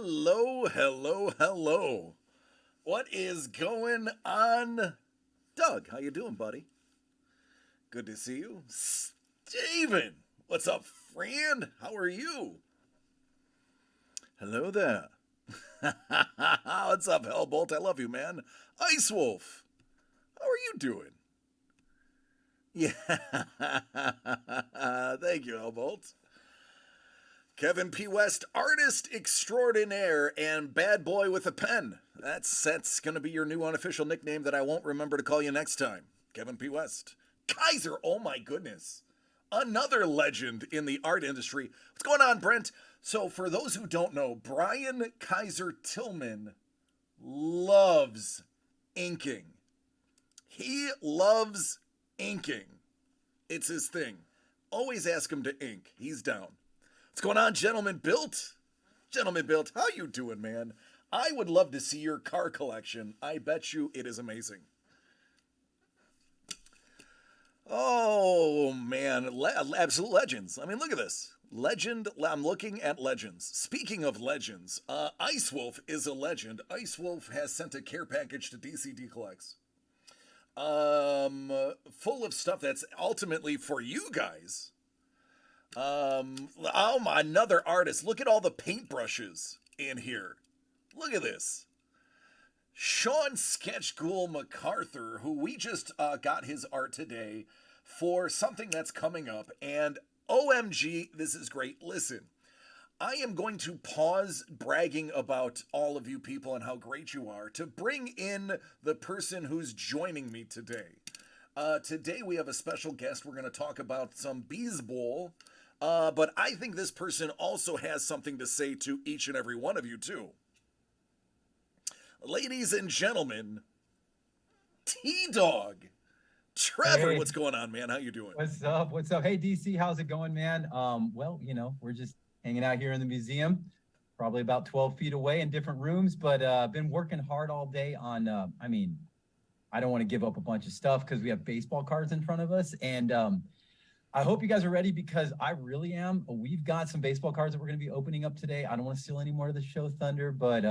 Hello, hello, hello. What is going on? Doug, how you doing, buddy? Good to see you. Steven, what's up, friend? How are you? Hello there. What's up, Hellbolt? I love you, man. Ice Wolf, how are you doing? Yeah. Thank you, Hellbolt. Kevin P. West, artist extraordinaire and bad boy with a pen. That's going to be your new unofficial nickname that I won't remember to call you next time. Kevin P. West. Kaiser, oh my goodness. Another legend in the art industry. What's going on, Brent? So for those who don't know, Brian Kaiser Tillman loves inking. He loves inking. It's his thing. Always ask him to ink. He's down. What's going on, Gentleman Built? Gentleman Built, how you doing, man? I would love to see your car collection. I bet you it is amazing. Oh, man. Absolute legends. I mean, look at this. Legend. I'm looking at legends. Speaking of legends, Ice Wolf is a legend. Ice Wolf has sent a care package to DCD Collects. Full of stuff that's ultimately for you guys. Oh my, another artist. Look at all the paintbrushes in here. Look at this. Sean Sketchghoul MacArthur, who we just got his art today for something that's coming up. And OMG, this is great. Listen, I am going to pause bragging about all of you people and how great you are to bring in the person who's joining me today. Today we have a special guest. We're going to talk about some baseball. But I think this person also has something to say to each and every one of you, too. Ladies and gentlemen, T-Dog. Trevor, Hey, what's going on, man? How you doing? what's up? What's up? Hey, DC, how's it going, man? Well, we're just hanging out here in the museum, probably about 12 feet away in different rooms, but been working hard all day on, I don't want to give up a bunch of stuff because we have baseball cards in front of us. And I hope you guys are ready because I really am. We've got some baseball cards that we're going to be opening up today. I don't want to steal any more of the show thunder, but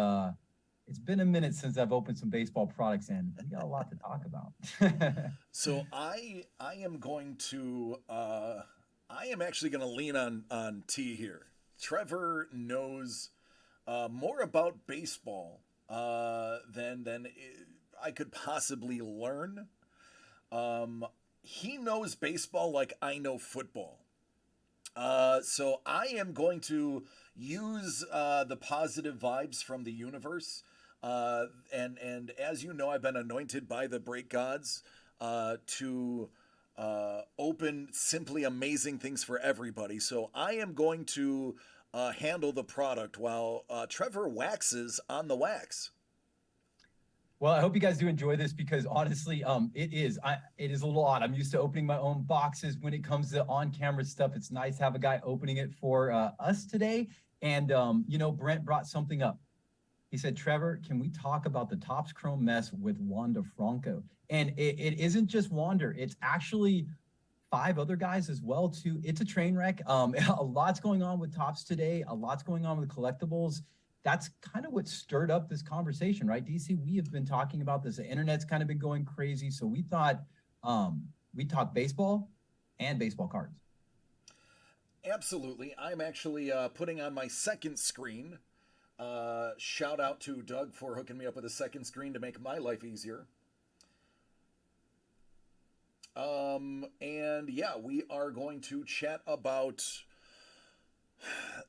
it's been a minute since I've opened some baseball products and we got a lot to talk about. So I am going to I am actually going to lean on T here. Trevor knows more about baseball than I could possibly learn. He knows baseball like I know football. So I am going to use the positive vibes from the universe. And as you know, I've been anointed by the break gods to open simply amazing things for everybody. So I am going to handle the product while Trevor waxes on the wax. Well, I hope you guys do enjoy this because honestly, it is a little odd. I'm used to opening my own boxes when it comes to on-camera stuff. It's nice to have a guy opening it for us today. And Brent brought something up. He said, Trevor, can we talk about the Topps Chrome mess with Wander Franco? And it isn't just Wander. It's actually 5 other guys as well, too. It's a train wreck. A lot's going on with Topps today. A lot's going on with collectibles. That's kind of what stirred up this conversation, right, DC? We have been talking about this. The internet's kind of been going crazy. So we thought we'd talk baseball and baseball cards. Absolutely. I'm actually putting on my second screen. Shout out to Doug for hooking me up with a second screen to make my life easier. And yeah, we are going to chat about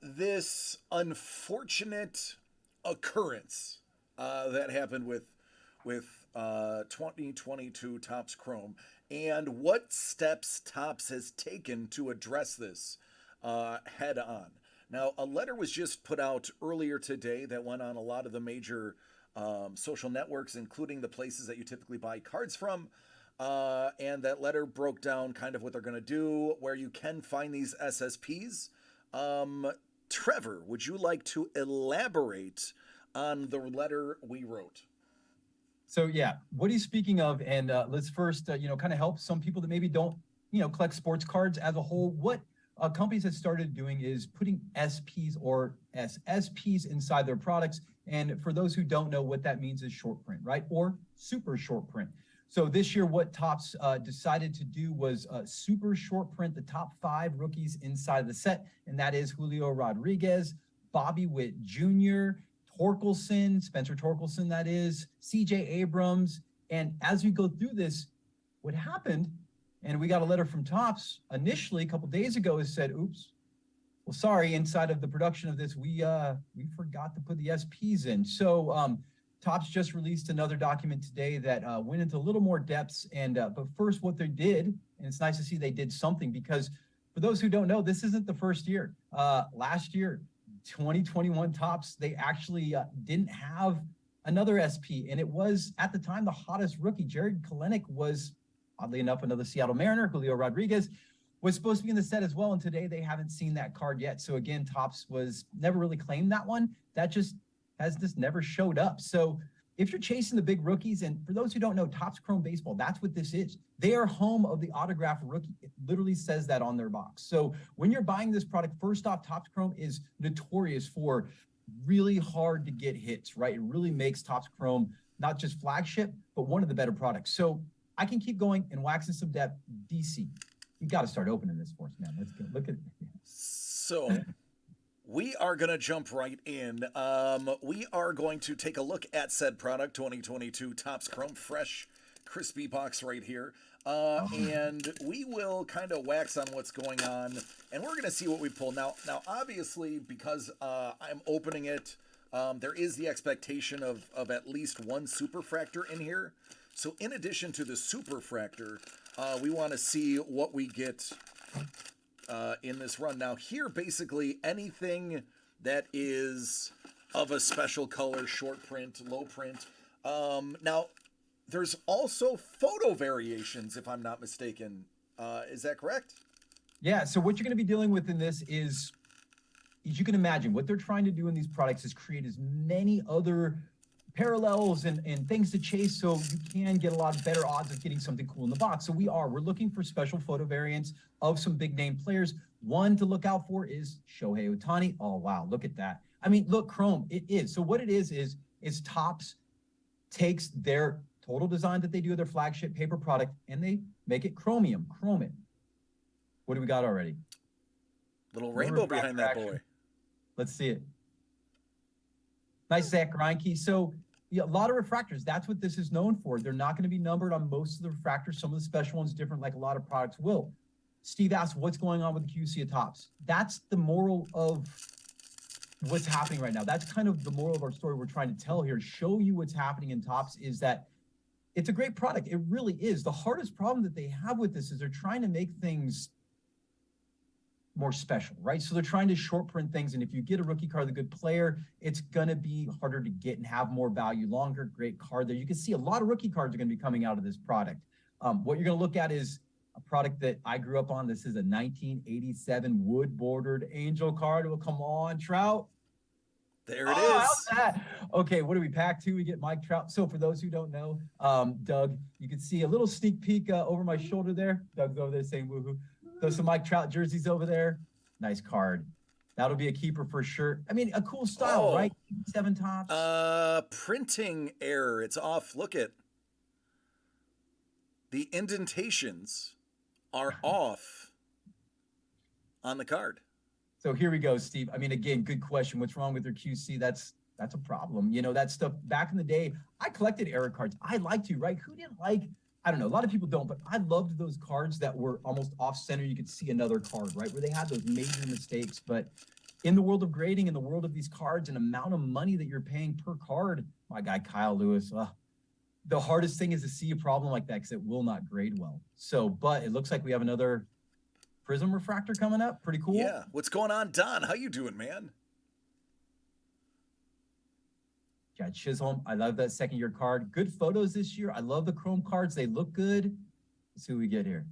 this unfortunate occurrence that happened with 2022 Topps Chrome and what steps Topps has taken to address this head on. Now, a letter was just put out earlier today that went on a lot of the major social networks, including the places that you typically buy cards from. And that letter broke down kind of what they're going to do, where you can find these SSPs. Trevor, would you like to elaborate on the letter we wrote? So yeah, what he's speaking of, and let's first, kind of help some people that maybe don't, collect sports cards as a whole. companies have started doing is putting SPs or SSPs inside their products. And for those who don't know, what that means is short print, right? Or super short print. So this year, what Topps decided to do was super short print the top 5 rookies inside the set. And that is Julio Rodriguez, Bobby Witt Jr., Torkelson, Spencer Torkelson, that is, CJ Abrams. And as we go through this, what happened, and we got a letter from Topps initially a couple days ago, is said, oops, well, sorry, inside of the production of this, we forgot to put the SPs in. So Topps just released another document today that went into a little more depths. And but first, what they did, and it's nice to see they did something, because for those who don't know, this isn't the first year. Last year, 2021 Topps, they actually didn't have another SP, and it was at the time the hottest rookie. Jared Kelenic was, oddly enough, another Seattle Mariner. Julio Rodriguez was supposed to be in the set as well, and today they haven't seen that card yet. So again, Topps was never really claimed that one. That just never showed up. So if you're chasing the big rookies, and for those who don't know, Topps Chrome Baseball, that's what this is. They are home of the autographed rookie. It literally says that on their box. So when you're buying this product, first off, Topps Chrome is notorious for really hard to get hits, right? It really makes Topps Chrome not just flagship, but one of the better products. So I can keep going and waxing some depth. DC, you got to start opening this for us, man. Let's go. Look at it. So we are going to jump right in. We are going to take a look at said product, 2022 Topps Chrome, fresh, crispy box right here. And we will kind of wax on what's going on, and we're going to see what we pull. Now, obviously, because I'm opening it, there is the expectation of at least one superfractor in here. So in addition to the superfractor, we want to see what we get in this run. Now here, basically anything that is of a special color, short print, low print. Now there's also photo variations, if I'm not mistaken. Is that correct? Yeah, so what you're going to be dealing with in this is you can imagine what they're trying to do in these products is create as many other parallels and things to chase, so you can get a lot better odds of getting something cool in the box. So we're looking for special photo variants of some big name players. One to look out for is Shohei Otani. Oh wow, look at that. I mean, look, Chrome, it is. So what it is Topps takes their total design that they do, their flagship paper product, and they make it chromium, chrome it. What do we got already? Little rainbow behind that boy. Let's see it. Nice Zach Greinke. So yeah, a lot of refractors. That's what this is known for. They're not going to be numbered on most of the refractors. Some of the special ones different, like a lot of products will. Steve asked, what's going on with the QC at Topps? That's the moral of what's happening right now. That's kind of the moral of our story we're trying to tell here. Show you what's happening in Topps is that it's a great product. It really is. The hardest problem that they have with this is they're trying to make things more special, right? So they're trying to short print things. And if you get a rookie card, the good player, it's going to be harder to get and have more value, longer, great card there. You can see a lot of rookie cards are going to be coming out of this product. What you're going to look at is a product that I grew up on. This is a 1987 wood bordered Angel card. Well, come on, Trout. There it is. How's that? Okay, what do we pack to? We get Mike Trout. So for those who don't know, Doug, you can see a little sneak peek over my shoulder there. Doug's over there saying woohoo. Those some Mike Trout jerseys over there. Nice card. That'll be a keeper for sure. I mean, a cool style, right? 7 Topps. Printing error. It's off. Look at the indentations are off on the card. So here we go, Steve. I mean, again, good question. What's wrong with their QC? That's a problem. You know, that stuff back in the day, I collected error cards. I liked to, right? Who didn't like? I don't know. A lot of people don't, but I loved those cards that were almost off center. You could see another card, right? Where they had those major mistakes. But in the world of grading, in the world of these cards and amount of money that you're paying per card, my guy, Kyle Lewis, the hardest thing is to see a problem like that because it will not grade well. So, but it looks like we have another Prism refractor coming up. Pretty cool. Yeah. What's going on, Don? How you doing, man? Got Chisholm. I love that second-year card. Good photos this year. I love the Chrome cards. They look good. Let's see who we get here.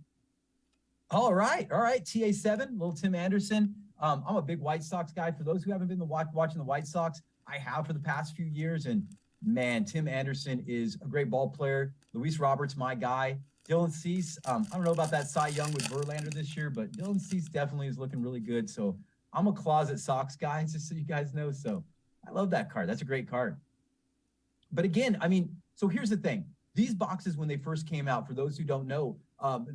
All right. TA7, little Tim Anderson. I'm a big White Sox guy. For those who haven't been watching the White Sox, I have for the past few years. And, man, Tim Anderson is a great ball player. Luis Roberts, my guy. Dylan Cease, I don't know about that Cy Young with Verlander this year, but Dylan Cease definitely is looking really good. So I'm a closet Sox guy, just so you guys know. So I love that card. That's a great card. But again, I mean, so here's the thing. These boxes, when they first came out, for those who don't know,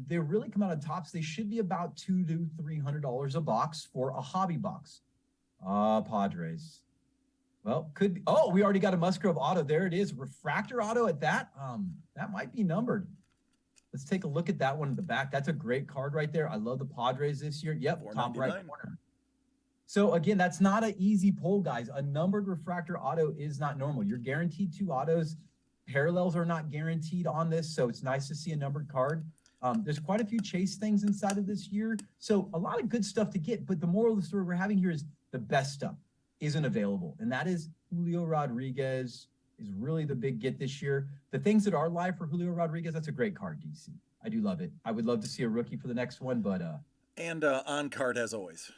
they really come out on tops. They should be about $200 to $300 a box for a hobby box. Padres. Well, could be. Oh, we already got a Musgrove auto. There it is. Refractor auto at that. That might be numbered. Let's take a look at that one in the back. That's a great card right there. I love the Padres this year. Yep, top right corner. So again, that's not an easy pull, guys. A numbered refractor auto is not normal. You're guaranteed 2 autos. Parallels are not guaranteed on this, so it's nice to see a numbered card. There's quite a few chase things inside of this year, so a lot of good stuff to get. But the moral of the story we're having here is the best stuff isn't available, and that is Julio Rodriguez is really the big get this year. The things that are live for Julio Rodriguez, that's a great card, DC. I do love it. I would love to see a rookie for the next one, but and on card as always.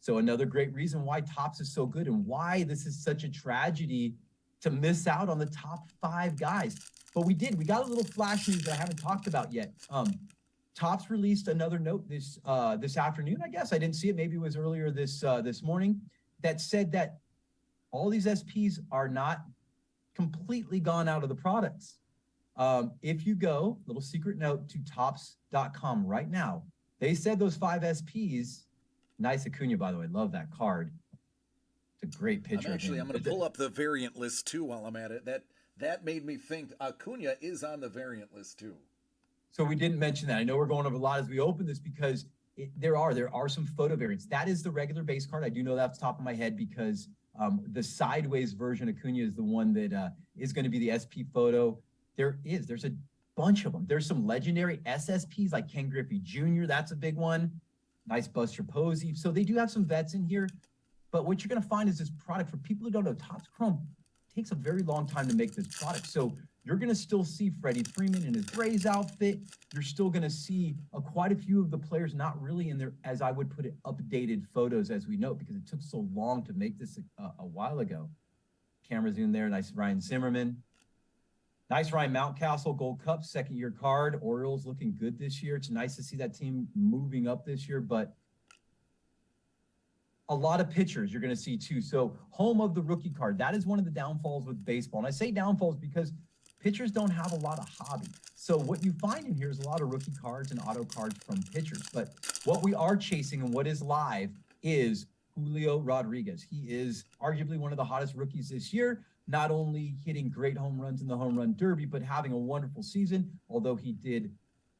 So another great reason why Topps is so good and why this is such a tragedy to miss out on the top 5 guys. But we got a little flash news that I haven't talked about yet. Topps released another note this afternoon, I guess. I didn't see it. Maybe it was earlier this morning, that said that all these SPs are not completely gone out of the products. If you go, little secret note, to Topps.com right now, they said those 5 SPs, nice Acuna, by the way, love that card. It's a great picture. I'm going to pull up the variant list too while I'm at it. That made me think Acuna is on the variant list too. So we didn't mention that. I know we're going over a lot as we open this because there are some photo variants. That is the regular base card. I do know that off the top of my head because the sideways version of Acuna is the one that is going to be the SP photo. There's a bunch of them. There's some legendary SSPs like Ken Griffey Jr. That's a big one. Nice Buster Posey. So they do have some vets in here. But what you're going to find is this product, for people who don't know, Topps Chrome takes a very long time to make this product. So you're going to still see Freddie Freeman in his Braves outfit. You're still going to see quite a few of the players not really in their, as I would put it, updated photos, as we know, because it took so long to make this a while ago. Camera's in there. Nice Ryan Zimmerman. Nice Ryan Mountcastle, Gold Cup, second-year card. Orioles looking good this year. It's nice to see that team moving up this year, but a lot of pitchers you're going to see too. So home of the rookie card, that is one of the downfalls with baseball. And I say downfalls because pitchers don't have a lot of hobby. So what you find in here is a lot of rookie cards and auto cards from pitchers. But what we are chasing and what is live is Julio Rodriguez. He is arguably one of the hottest rookies this year, not only hitting great home runs in the home run derby, but having a wonderful season, although he did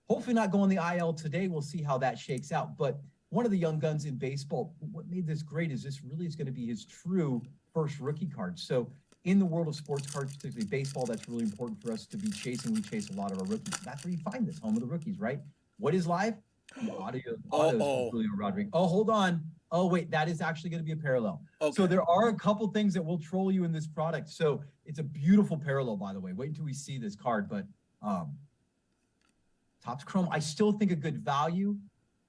hopefully not go on the IL today. We'll see how that shakes out. But one of the young guns in baseball, what made this great is this really is going to be his true first rookie card. So in the world of sports cards, particularly baseball, that's really important for us to be chasing. We chase a lot of our rookies. That's where you find this, home of the rookies, right? What is live? The autos from Julio Rodriguez. Oh, hold on. Oh, wait, that is actually going to be a parallel. Okay. So there are a couple things that will troll you in this product. So it's a beautiful parallel, by the way. Wait until we see this card. But Topps Chrome, I still think a good value.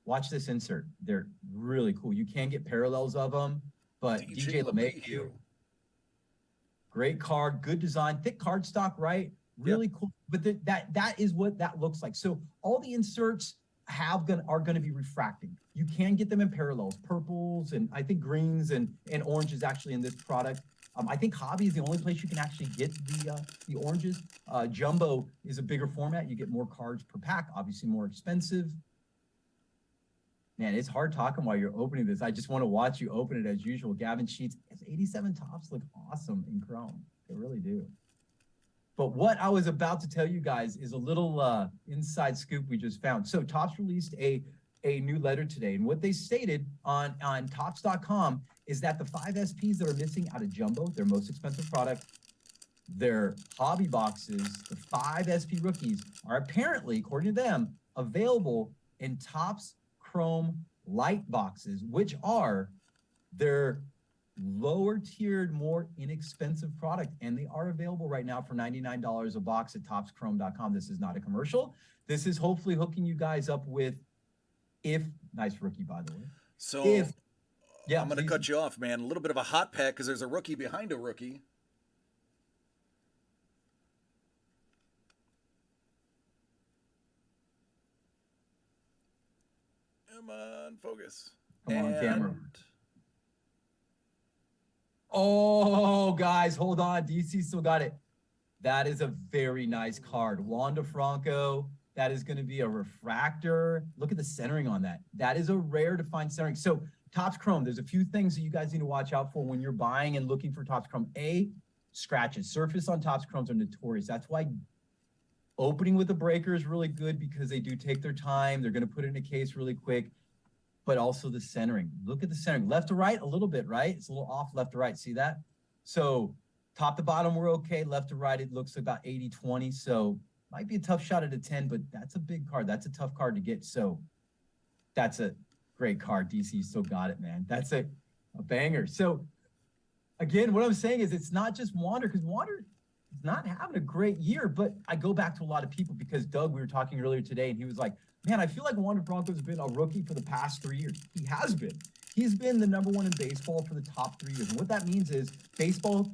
Watch this insert. They're really cool. You can get parallels of them, but DJ LeMahieu, great card, good design, thick card stock, right? Really cool. But that is what that looks like. So all the inserts are going to be refracting. You can get them in parallels, purples, and I think greens and oranges actually in this product. I think Hobby is the only place you can actually get the oranges. Jumbo is a bigger format. You get more cards per pack, obviously more expensive. Man, it's hard talking while you're opening this. I just want to watch you open it as usual. Gavin Sheets, 87 Topps look awesome in Chrome. They really do. But what I was about to tell you guys is a little inside scoop we just found. So Topps released a new letter today. And what they stated on Topps.com is that the 5 SPs that are missing out of Jumbo, their most expensive product, their hobby boxes, the 5 SP rookies, are apparently, according to them, available in Topps Chrome light boxes, which are their lower tiered, more inexpensive product. And they are available right now for $99 a box at ToppsChrome.com. This is not a commercial. This is hopefully hooking you guys up with, nice rookie, by the way. So I'm going to cut you off, man. A little bit of a hot pack because there's a rookie behind a rookie. focus. Come on, camera. Oh, guys, hold on. DC still got it. That is a very nice card. Wander Franco. That is going to be a refractor. Look at the centering on that. That is a rare to find centering. So Topps Chrome, there's a few things that you guys need to watch out for when you're buying and looking for Topps Chrome. A, scratches. Surface on Topps Chromes are notorious. That's why opening with a breaker is really good, because they do take their time. They're going to put it in a case really quick. But also the centering. Look at the centering. Left to right, a little bit, right? It's a little off left to right. See that? So top to bottom, we're okay. Left to right, it looks about 80-20. So might be a tough shot at a 10, but that's a big card. That's a tough card to get. So that's a great card. DC still got it, man. That's a banger. So again, what I'm saying is it's not just Wander, because Wander is not having a great year. But I go back to a lot of people, because Doug, we were talking earlier today, and he was like, man, I feel like Wander Franco's been a rookie for the past 3 years. He has been. He's been the number one in baseball for the top 3 years. And what that means is baseball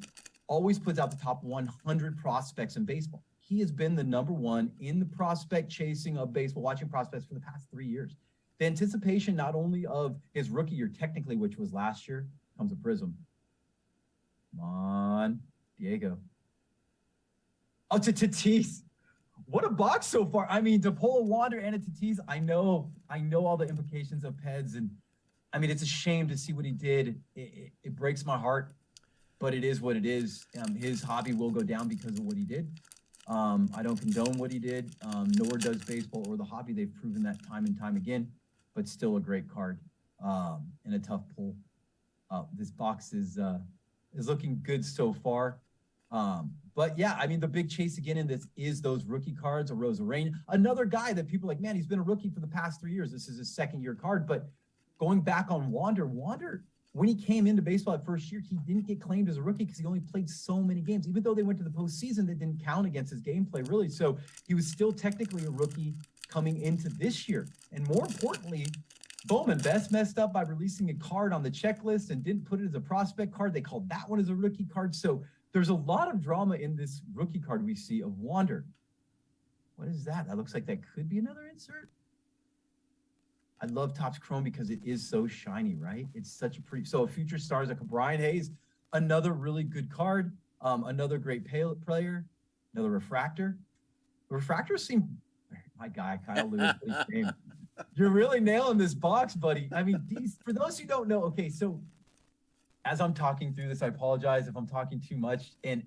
always puts out the top 100 prospects in baseball. He has been the number one in the prospect chasing of baseball, watching prospects for the past 3 years. The anticipation not only of his rookie year, technically, which was last year, comes a prism. Come on, Diego. Oh, to Tatis. What a box so far. I mean, to pull a Wander and a Tatis, I know all the implications of Peds. And I mean, it's a shame to see what he did. It breaks my heart, but it is what it is. His hobby will go down because of what he did. I don't condone what he did, nor does baseball or the hobby. They've proven that time and time again, but still a great card and a tough pull. This box is looking good so far. But yeah, I mean, the big chase again in this is those rookie cards. A Rose of Rain, another guy that people are like, man, he's been a rookie for the past 3 years. This is his second year card. But going back on Wander, when he came into baseball at first year, he didn't get claimed as a rookie because he only played so many games. Even though they went to the postseason, that didn't count against his gameplay, really. So he was still technically a rookie coming into this year. And more importantly, Bowman Best messed up by releasing a card on the checklist and didn't put it as a prospect card. They called that one as a rookie card. So there's a lot of drama in this rookie card we see of Wander. What is that? That looks like that could be another insert. I love Topps Chrome because it is so shiny, right? It's such a pretty... So a future stars like a Brian Hayes, another really good card, another great player, another refractor. The refractors seem... My guy, Kyle Lewis, you're really nailing this box, buddy. I mean, for those who don't know, okay, so as I'm talking through this, I apologize if I'm talking too much, and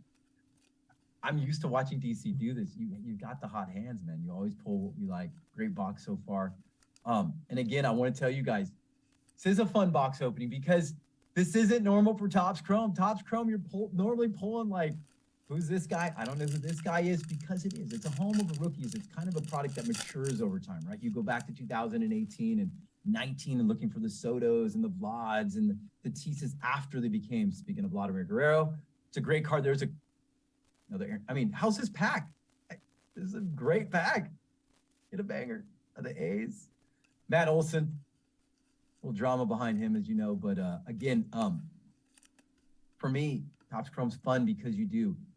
I'm used to watching DC do this. You got the hot hands, man. You always pull what you like. Great box so far. And again, I want to tell you guys, this is a fun box opening because this isn't normal for Topps Chrome. Topps Chrome, you're normally pulling like, who's this guy? I don't know who this guy is, because it is. It's a home of the rookies. It's kind of a product that matures over time, right? You go back to 2018 and 19 and looking for the Sotos and the Vlads and the Tisas after they became, speaking of Vladimir Guerrero, it's a great card. There's another, I mean, how's this pack? This is a great pack. Get a banger of the A's. Matt Olson, a little drama behind him, as you know, but again, for me, Topps Chrome's fun because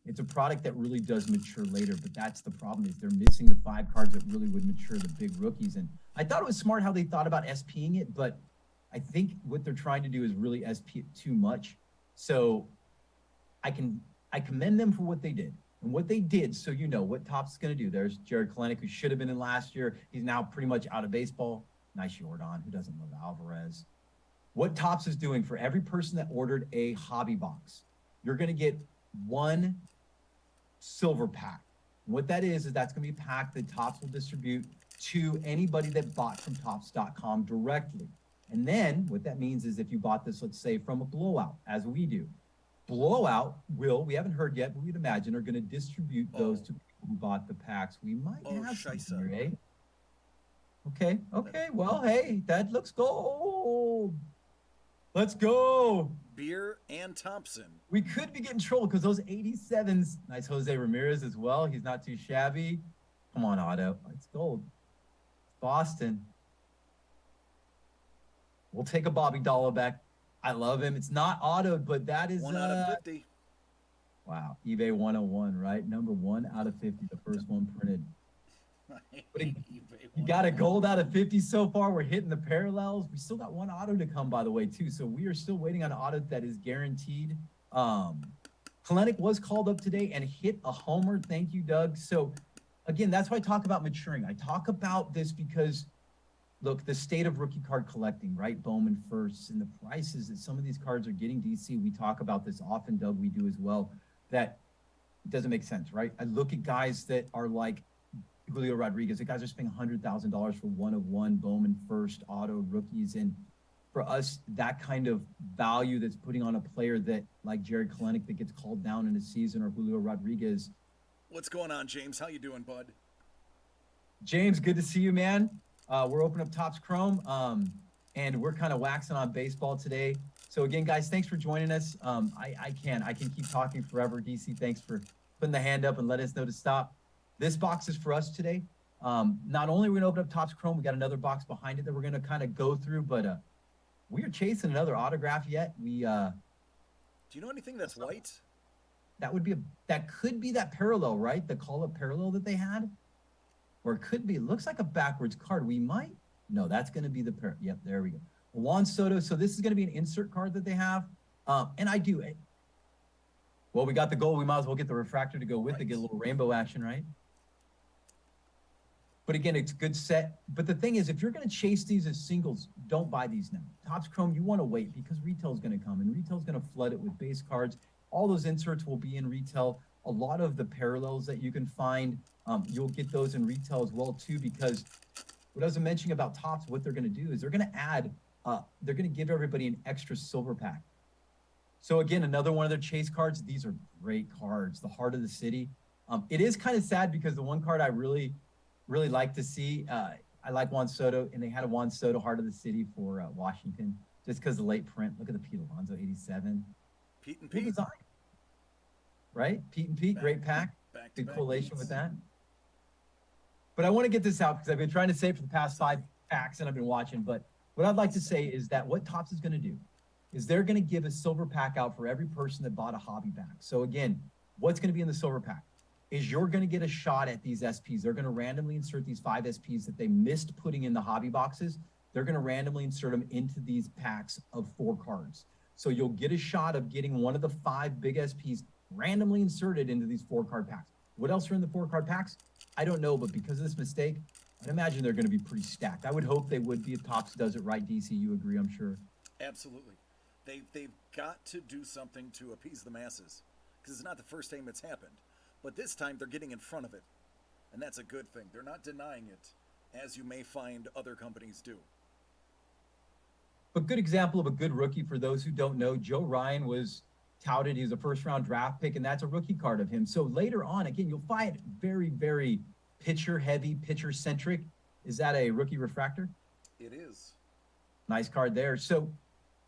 it's a product that really does mature later, but that's the problem, is they're missing the 5 cards that really would mature the big rookies. And I thought it was smart how they thought about SPing it, but I think what they're trying to do is really SP it too much. So I commend them for what they did. And what they did, so you know what Topps is going to do. There's Jared Kalenic, who should have been in last year. He's now pretty much out of baseball. Nice Jordan, who doesn't love Alvarez. What Topps is doing for every person that ordered a hobby box, you're going to get 1 silver pack. And what that is that's going to be a pack that Topps will distribute to anybody that bought from Topps.com directly. And then what that means is if you bought this, let's say, from a blowout, as we do, blowout we haven't heard yet, but we'd imagine are going to distribute those to people who bought the packs. We might have something here, eh? Okay. Well, hey, that looks gold. Let's go. Beer and Thompson. We could be getting trolled because those 87s, nice Jose Ramirez as well. He's not too shabby. Come on, Otto. It's gold. Boston. We'll take a Bobby Dollar back. I love him. It's not autoed, but that is 1 out of 50. Wow. eBay 101, right? Number 1 out of 50, the first one printed. But you got a gold out of 50 so far. We're hitting the parallels. We still got one auto to come, by the way, too. So we are still waiting on an auto that is guaranteed. Kalenic was called up today and hit a homer. Thank you, Doug. So, again, that's why I talk about maturing. I talk about this because, look, the state of rookie card collecting, right? Bowman firsts and the prices that some of these cards are getting, DC. We talk about this often, Doug. We do as well. That doesn't make sense, right? I look at guys that are like Julio Rodriguez. The guys are spending $100,000 for one of one Bowman first auto rookies. And for us, that kind of value that's putting on a player that like Jared Kalenic that gets called down in a season, or Julio Rodriguez. What's going on, James? How you doing, bud? James, good to see you, man. We're opening up Topps Chrome, and we're kind of waxing on baseball today. So again, guys, thanks for joining us. I can keep talking forever. DC, thanks for putting the hand up and letting us know to stop. This box is for us today. Not only are we going to open up Topps Chrome, we got another box behind it that we're going to kind of go through, but we are chasing another autograph yet. Do you know anything that's white? That could be that parallel, right? The call-up parallel that they had. Or it could be, it looks like a backwards card. No, that's going to be yep, there we go. Juan Soto. So this is going to be an insert card that they have. And I do. Well, we got the gold. We might as well get the refractor to go with it, get a little rainbow action, right? But again, it's a good set. But the thing is, if you're going to chase these as singles, don't buy these now. Topps Chrome, you want to wait because retail is going to come, and retail is going to flood it with base cards. All those inserts will be in retail. A lot of the parallels that you can find, you'll get those in retail as well, too, because what I was mentioning about Topps, what they're going to do is they're going to add, they're going to give everybody an extra silver pack. So again, another one of their chase cards. These are great cards. The Heart of the City. It is kind of sad because the one card I really like to see, I like Juan Soto, and they had a Juan Soto Heart of the City for Washington just because the late print. Look at the Pete Alonso 87. Pete and Pete. Design. Right? Pete and Pete, great pack. Good collation with that. But I want to get this out because I've been trying to say it for the past 5 packs and I've been watching. But what I'd like to say is that what Topps is going to do is they're going to give a silver pack out for every person that bought a hobby bag. So again, what's going to be in the silver pack is you're going to get a shot at these SPs. They're going to randomly insert these 5 SPs that they missed putting in the hobby boxes. They're going to randomly insert them into these packs of 4 cards. So you'll get a shot of getting one of the 5 big SPs randomly inserted into these 4-card packs. What else are in the 4-card packs? I don't know, but because of this mistake, I'd imagine they're going to be pretty stacked. I would hope they would be if Topps does it right, DC. You agree, I'm sure. Absolutely. They've got to do something to appease the masses because it's not the first time it's happened. But this time they're getting in front of it, and that's a good thing. They're not denying it, as you may find other companies do. But good example of a good rookie for those who don't know, Joe Ryan was touted. He was a first-round draft pick, and that's a rookie card of him. So later on, again, you'll find very, very pitcher-heavy, pitcher-centric. Is that a rookie refractor? It is. Nice card there. So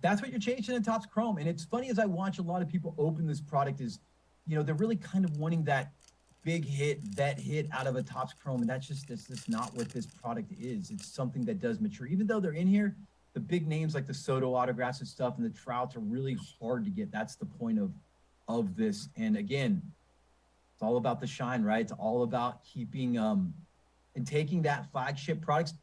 that's what you're chasing in Topps Chrome. And it's funny as I watch a lot of people open this product is, you know, they're really kind of wanting that big hit, vet hit out of a Topps Chrome. And that's just not what this product is. It's something that does mature. Even though they're in here, the big names like the Soto autographs and stuff and the Trouts are really hard to get. That's the point of this. And again, it's all about the shine, right? It's all about keeping and taking that flagship products.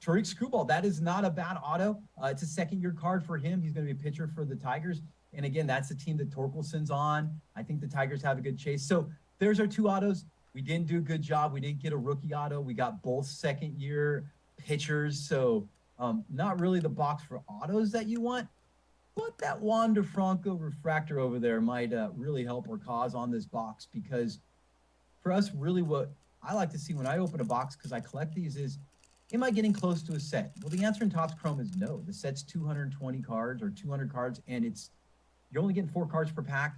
Tariq Screwball, that is not a bad auto. It's a second-year card for him. He's going to be a pitcher for the Tigers. And again, that's the team that Torkelson's on. I think the Tigers have a good chase. So there's our 2 autos. We didn't do a good job. We didn't get a rookie auto. We got both second-year pitchers. So not really the box for autos that you want. But that Juan DeFranco refractor over there might really help our cause on this box because for us, really what I like to see when I open a box, because I collect these, is am I getting close to a set? Well, the answer in Topps Chrome is no. The set's 220 cards or 200 cards, and you're only getting 4 cards per pack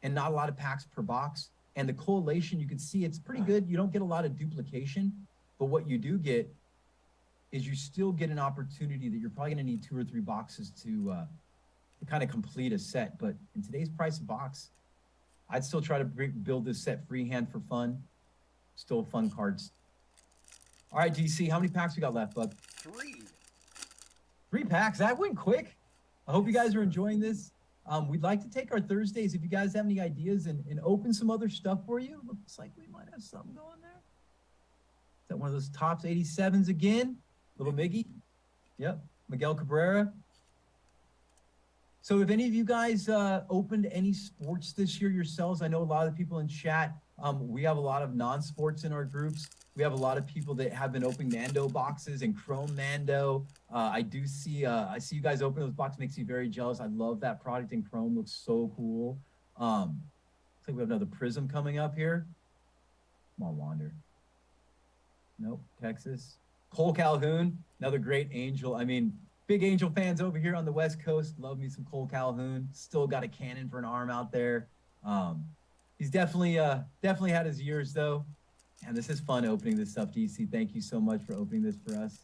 and not a lot of packs per box. And the collation, you can see it's pretty good. You don't get a lot of duplication, but what you do get is you still get an opportunity that you're probably going to need 2 or 3 boxes to kind of complete a set. But in today's price of box, I'd still try to build this set freehand for fun. Still fun cards. All right, DC, how many packs we got left, bud? 3. 3 packs. That went quick. I hope you guys are enjoying this. We'd like to take our Thursdays. If you guys have any ideas and open some other stuff for you, looks like we might have something going there. that one of those Topps 87s again? Little Miggy. Yep. Miguel Cabrera. So if any of you guys opened any sports this year yourselves, I know a lot of the people in chat, we have a lot of non-sports in our groups. We have a lot of people that have been opening Mando boxes and Chrome Mando. I see you guys open those boxes, makes me very jealous. I love that product in Chrome, looks so cool. Looks like we have another Prism coming up here. Come on, Wander. Nope, Texas. Cole Calhoun, another great Angel. I mean, big Angel fans over here on the West Coast. Love me some Cole Calhoun. Still got a cannon for an arm out there. He's definitely had his years though. And this is fun opening this up, DC. Thank you so much for opening this for us.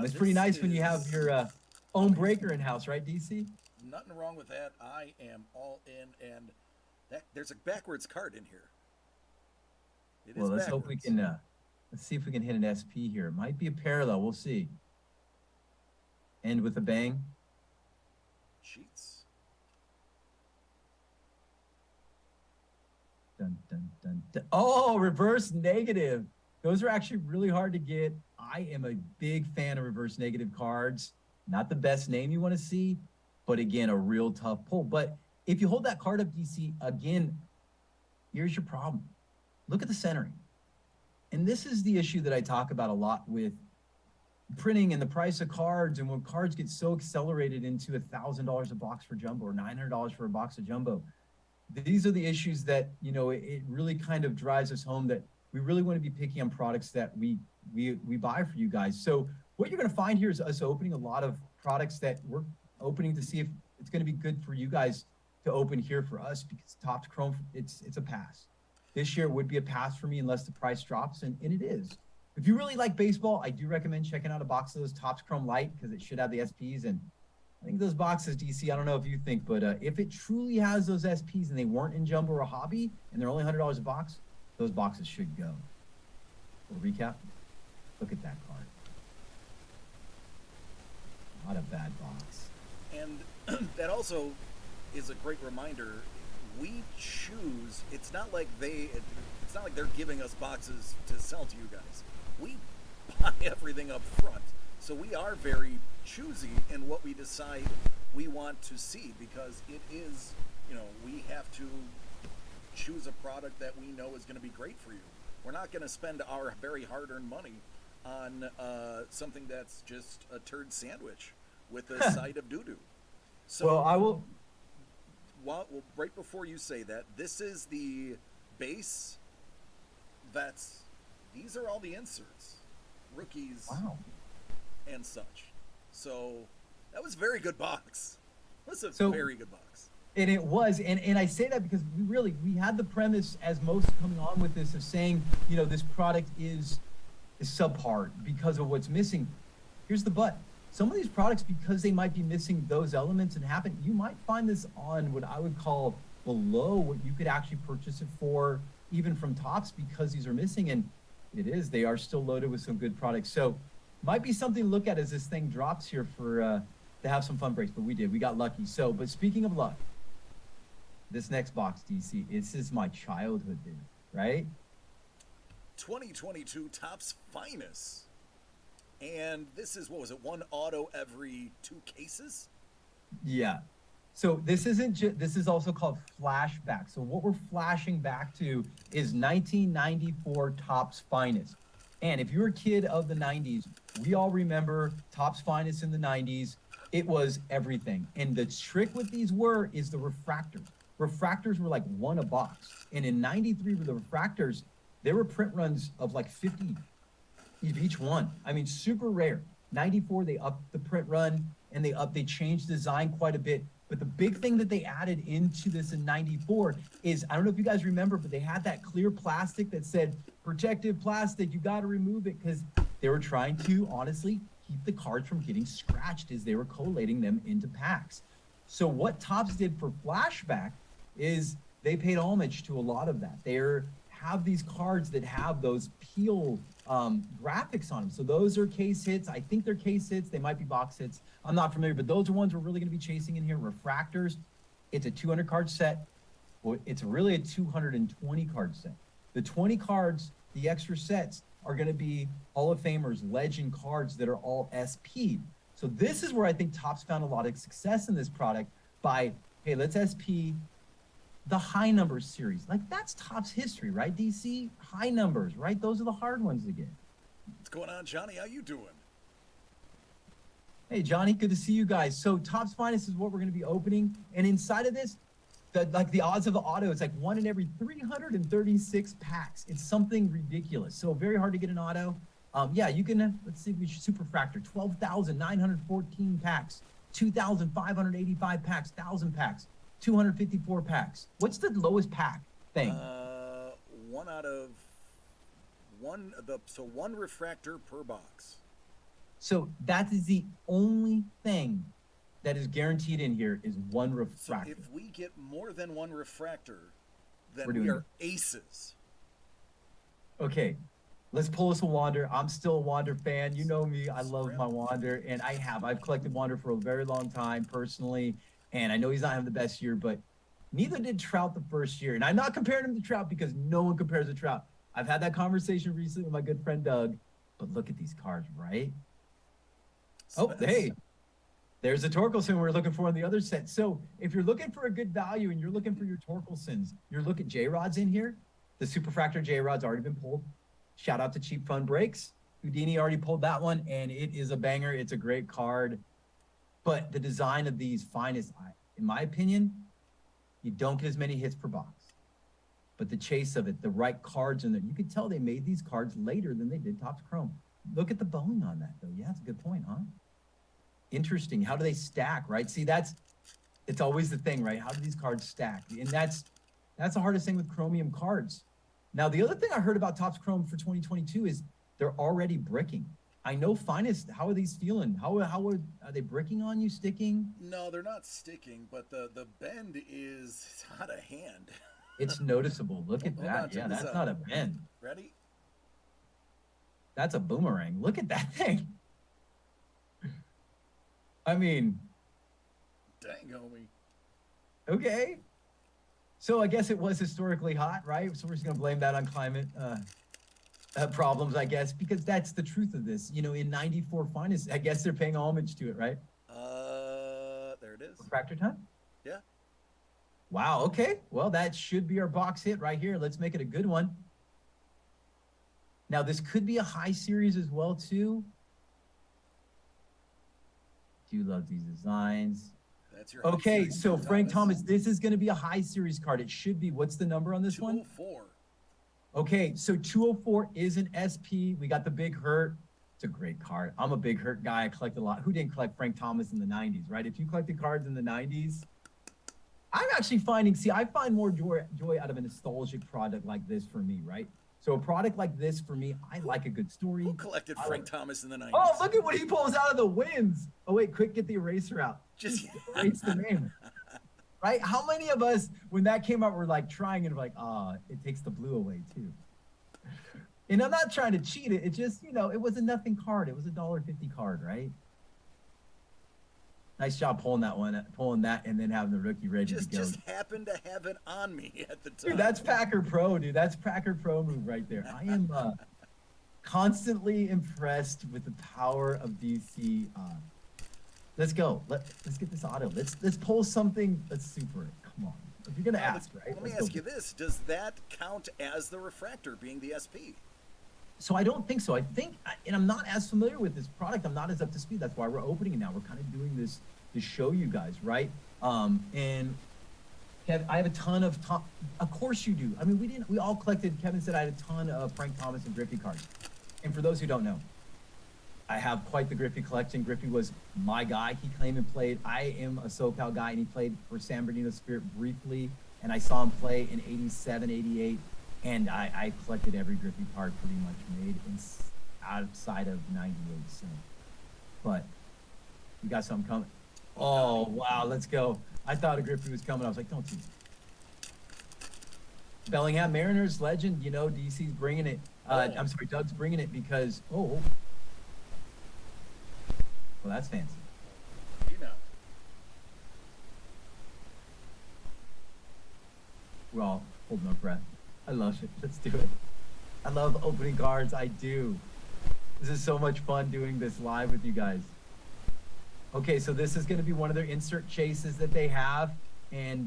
It's pretty nice when you have your own breaker in house, right, DC? Nothing wrong with that. I am all in, and there's a backwards card in here. Well, let's hope we can. Let's see if we can hit an SP here. It might be a parallel. We'll see. End with a bang. Sheets. Dun, dun, dun, dun. Oh, reverse negative. Those are actually really hard to get. I am a big fan of reverse negative cards. Not the best name you want to see, but again, a real tough pull. But if you hold that card up, DC, again, here's your problem. Look at the centering. And this is the issue that I talk about a lot with printing and the price of cards, and when cards get so accelerated into $1,000 a box for jumbo or $900 for a box of jumbo. These are the issues that, you know, it really kind of drives us home that we really want to be picky on products that we buy for you guys. So what you're going to find here is us opening a lot of products that we're opening to see if it's going to be good for you guys to open here for us, because Topps Chrome, it's a pass. This year would be a pass for me unless the price drops, and it is. If you really like baseball, I do recommend checking out a box of those Topps Chrome Light, because it should have the SPs. And I think those boxes, DC, I don't know if you think, but if it truly has those SPs and they weren't in jumbo or hobby and they're only $100 a box, those boxes should go. We'll recap. Look at that card. Not a bad box. And that also is a great reminder. We choose. It's not like they're giving us boxes to sell to you guys. We buy everything up front, so we are very choosy in what we decide we want to see, because it is, you know, we have to choose a product that we know is going to be great for you. We're not going to spend our very hard-earned money on something that's just a turd sandwich with a side of doo-doo. So, well, I will. Well, right before you say that, this is the base. These are all the inserts, rookies, wow, and such. So that was a very good box. That was a very good box. And it was, and I say that because we had the premise, as most coming on with this, of saying, you know, this product is subpar because of what's missing. Here's the but. Some of these products, because they might be missing those elements and happen, you might find this on what I would call below what you could actually purchase it for, even from Topps, because these are missing. And they are still loaded with some good products. So might be something to look at as this thing drops here for to have some fun breaks. But we got lucky. So, but speaking of luck, this next box, DC, this is my childhood, dude, right? 2022 Topps Finest. And this is, what was it, one auto every 2 cases? Yeah. So this is also called flashback. So what we're flashing back to is 1994 Topps Finest. And if you're a kid of the 90s, we all remember Topps Finest in the 90s. It was everything. And the trick with these is the refractors. Refractors were like one a box. And in 93 with the refractors, there were print runs of like 50 each one. I mean, super rare. 94, they upped the print run and they changed design quite a bit. But the big thing that they added into this in 94 is, I don't know if you guys remember, but they had that clear plastic that said protective plastic. You got to remove it, because they were trying to honestly keep the cards from getting scratched as they were collating them into packs. So what Topps did for flashback is they paid homage to a lot of that. They have these cards that have those peel graphics on them. So those are case hits. I think they're case hits. They might be box hits. I'm not familiar, but those are ones we're really going to be chasing in here. Refractors. It's a 200 card set. Well, it's really a 220 card set. The 20 cards, the extra sets, are going to be Hall of Famers, legend cards that are all SP. So this is where I think Topps found a lot of success in this product by, hey, let's SP the high numbers series. Like that's Topps history, right? DC, high numbers, right? Those are the hard ones to get. What's going on, Johnny? How you doing? Hey, Johnny, good to see you guys. So Topps Finest is what we're going to be opening. And inside of this, the odds of the auto, it's like 1 in every 336 packs. It's something ridiculous. So very hard to get an auto. Yeah, you can, let's see if we should Superfractor, 12,914 packs, 2,585 packs, 1,000 packs, 254 packs. What's the lowest pack thing? One refractor per box. So that is the only thing that is guaranteed in here is one refractor. So if we get more than one refractor, then we are aces. Okay, let's pull us a Wander. I'm still a Wander fan. You know me. I love my Wander, and I've collected Wander for a very long time personally, and I know he's not having the best year, but neither did Trout the first year. And I'm not comparing him to Trout because no one compares to Trout. I've had that conversation recently with my good friend Doug, but look at these cards, right? Oh, hey, there's a Torkelson we're looking for in the other set. So if you're looking for a good value and you're looking for your Torkelsons, you're looking J-Rod's in here. The Superfractor J-Rod's already been pulled. Shout out to Cheap Fun Breaks. Houdini already pulled that one, and it is a banger. It's a great card. But the design of these Finest, in my opinion, you don't get as many hits per box. But the chase of it, the right cards in there, you could tell they made these cards later than they did Topps Chrome. Look at the bowing on that, though. Yeah, that's a good point, huh? Interesting. How do they stack, right? See, it's always the thing, right? How do these cards stack? And that's the hardest thing with chromium cards. Now, the other thing I heard about Topps Chrome for 2022 is they're already bricking. I know Finest, how are these feeling? How are they bricking on you, sticking? No, they're not sticking, but the bend is out of hand. It's noticeable. Look at that. Yeah, that's not a bend. Ready? That's a boomerang. Look at that thing. I mean, dang, homie. Okay. So I guess it was historically hot, right? So we're just going to blame that on climate problems, I guess, because that's the truth of this. You know, in 94 Finest, I guess they're paying homage to it, right? There it is. Refractor time? Yeah. Wow, okay. Well, that should be our box hit right here. Let's make it a good one. Now, this could be a high series as well, too. Do love these designs. That's your okay, so Frank Thomas, this is going to be a high series card. It should be. What's the number on this one? 204. Okay, so 204 is an SP. We got the Big Hurt. It's a great card. I'm a Big Hurt guy. I collect a lot. Who didn't collect Frank Thomas in the 90s, right? If you collected cards in the 90s, I'm actually finding, I find more joy out of a nostalgic product like this for me, right? So a product like this, for me, I like a good story. Who collected Frank Thomas in the 90s? Oh, look at what he pulls out of the wins. Oh, wait, quick, get the eraser out. Just erase the name. Right? How many of us, when that came out, were like trying and like, it takes the blue away too. And I'm not trying to cheat it. It just, it was a nothing card. It was a $1.50 card, right? Nice job pulling that, and then having the rookie ready to go. Just happened to have it on me at the time. Dude, that's Packer Pro, dude. That's Packer Pro move right there. I am constantly impressed with the power of DC. Let's go. Let's get this auto. Let's pull something. Let's super it. Come on. If you're gonna ask, right? Let me ask you this: does that count as the refractor being the SP? So I don't think so. I think, and I'm not as familiar with this product. I'm not as up to speed. That's why we're opening it now. We're kind of doing this to show you guys, right? And Kev, I have a ton of of course you do. I mean, we all collected. Kevin said I had a ton of Frank Thomas and Griffey cards. And for those who don't know, I have quite the Griffey collection. Griffey was my guy. He came and played. I am a SoCal guy, and he played for San Bernardino Spirit briefly. And I saw him play in 87, 88. And I collected every Griffey card pretty much made outside of 98. So, but we got something coming. Oh, wow. Let's go. I thought a Griffey was coming. I was like, don't tease. Bellingham Mariners legend. DC's bringing it. I'm sorry, Doug's bringing it because, well, that's fancy. We're all holding our breath. I love it. Let's do it. I love opening cards. I do. This is so much fun doing this live with you guys. Okay, so this is going to be one of their insert chases that they have, and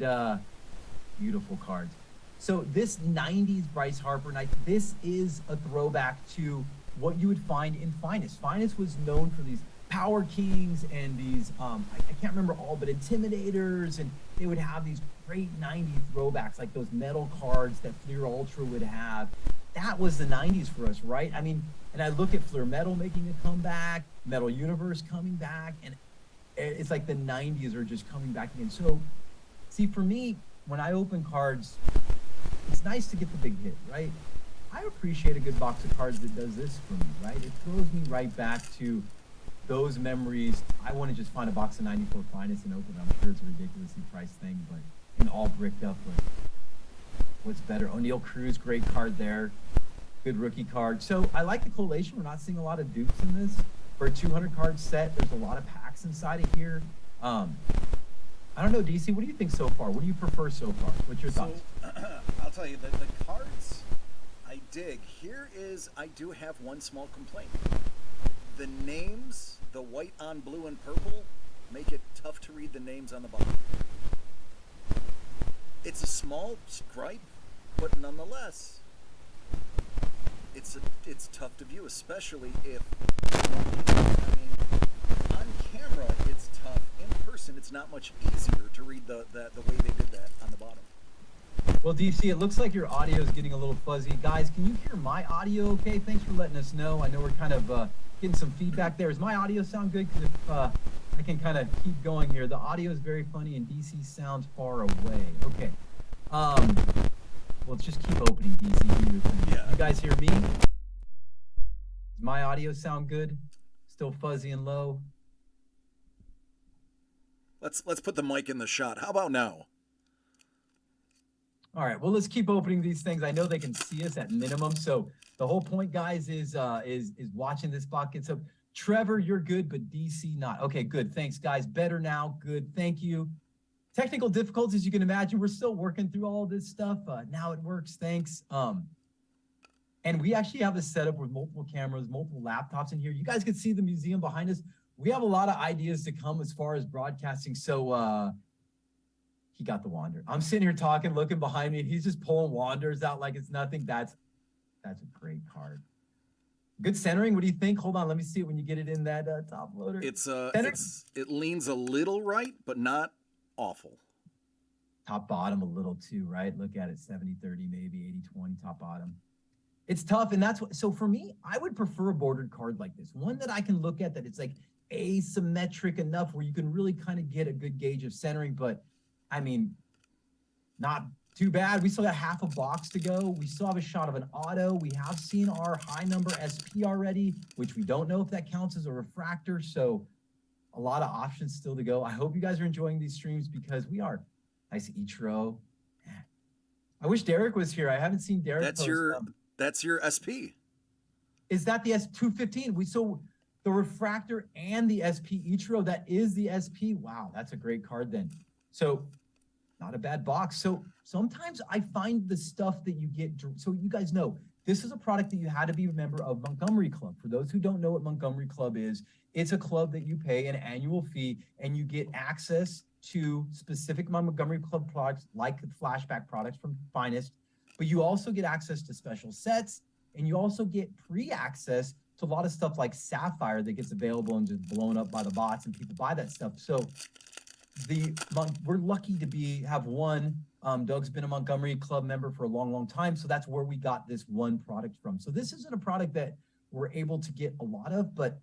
beautiful cards. So this 90s Bryce Harper Knight, this is a throwback to what you would find in Finest. Finest was known for these Power Kings and these, I can't remember all, but Intimidators, and they would have these great 90s throwbacks, like those metal cards that Fleer Ultra would have. That was the 90s for us, right? I mean, and I look at Fleer Metal making a comeback, Metal Universe coming back, and it's like the 90s are just coming back again. So, see, for me, when I open cards, it's nice to get the big hit, right? I appreciate a good box of cards that does this for me, right? It throws me right back to those memories. I want to just find a box of 94 Finest and open it. I'm sure it's a ridiculously priced thing, but and all bricked up. But what's better? O'Neal Cruz, great card there. Good rookie card. So I like the collation. We're not seeing a lot of dupes in this. For a 200 card set, there's a lot of packs inside of here. I don't know, DC, what do you think so far? What do you prefer so far? What's your thoughts? I'll tell you, the cards I dig. Here is, I do have one small complaint. The names, the white on blue and purple, make it tough to read the names on the bottom. It's a small gripe, but nonetheless, it's tough to view, especially if, I mean, on camera it's tough. In person, it's not much easier to read the way they did that on the bottom. Well, DC, it looks like your audio is getting a little fuzzy. Guys, can you hear my audio okay? Thanks for letting us know. I know we're kind of getting some feedback there. Does my audio sound good? Because if I can kind of keep going here. The audio is very funny and DC sounds far away. Okay. Well, let's just keep opening DC. Yeah. You guys hear me? Does my audio sound good? Still fuzzy and low? Let's put the mic in the shot. How about now? All right. Well, let's keep opening these things. I know they can see us at minimum. So the whole point, guys, is watching this box get up. Trevor, you're good, but DC not. Okay, good. Thanks, guys. Better now. Good. Thank you. Technical difficulties, you can imagine. We're still working through all this stuff. Now it works. Thanks. And we actually have a setup with multiple cameras, multiple laptops in here. You guys can see the museum behind us. We have a lot of ideas to come as far as broadcasting. So he got the Wander. I'm sitting here talking, looking behind me, and he's just pulling Wanders out like it's nothing. That's a great card. Good centering. What do you think? Hold on, let me see it when you get it in that top loader. It leans a little right, but not awful. Top bottom a little too, right? Look at it, 70-30, maybe 80-20 top bottom. It's tough, and that's what. So for me, I would prefer a bordered card like this, one that I can look at that it's like asymmetric enough where you can really kind of get a good gauge of centering. But I mean, not too bad. We still got half a box to go. We still have a shot of an auto. We have seen our high number SP already, which we don't know if that counts as a refractor. So a lot of options still to go. I hope you guys are enjoying these streams because we are. Nice Ichiro. I wish Derek was here. I haven't seen Derek. That's your SP. Is that the S215? We saw the refractor and the SP Ichiro. That is the SP. Wow, that's a great card then. So not a bad box. So sometimes I find the stuff that you get. So you guys know, this is a product that you had to be a member of Montgomery Club. For those who don't know what Montgomery Club is, it's a club that you pay an annual fee and you get access to specific Montgomery Club products like flashback products from Finest, but you also get access to special sets and you also get pre-access to a lot of stuff like Sapphire that gets available and just blown up by the bots and people buy that stuff. So we're lucky to have one. Doug's been a Montgomery Club member for a long, long time. So that's where we got this one product from. So this isn't a product that we're able to get a lot of, but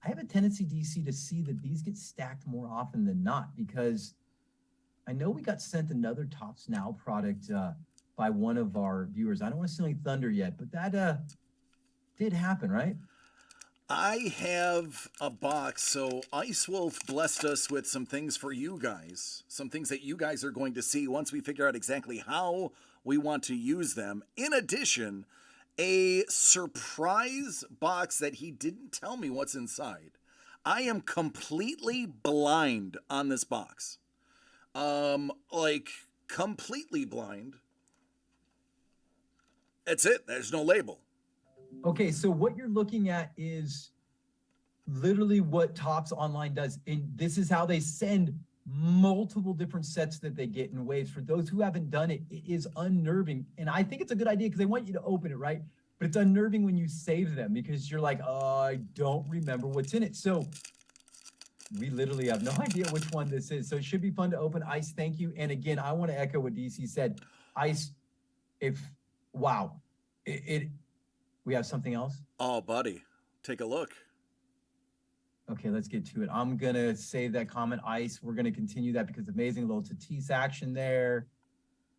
I have a tendency, DC, to see that these get stacked more often than not because I know we got sent another Topps Now product by one of our viewers. I don't want to steal any thunder yet, but that did happen, right? I have a box, so Ice Wolf blessed us with some things for you guys, some things that you guys are going to see once we figure out exactly how we want to use them. In addition, a surprise box that he didn't tell me what's inside. I am completely blind on this box. Like completely blind. That's it. There's no label. Okay, so what you're looking at is literally what Topps Online does. And this is how they send multiple different sets that they get in waves. For those who haven't done it, it is unnerving. And I think it's a good idea because they want you to open it, right? But it's unnerving when you save them because you're like, oh, I don't remember what's in it. So we literally have no idea which one this is. So it should be fun to open. Ice, thank you. And again, I want to echo what DC said. Ice, wow. We have something else? Oh, buddy. Take a look. Okay, let's get to it. I'm going to save that comment, Ice. We're going to continue that because amazing little Tatis action there.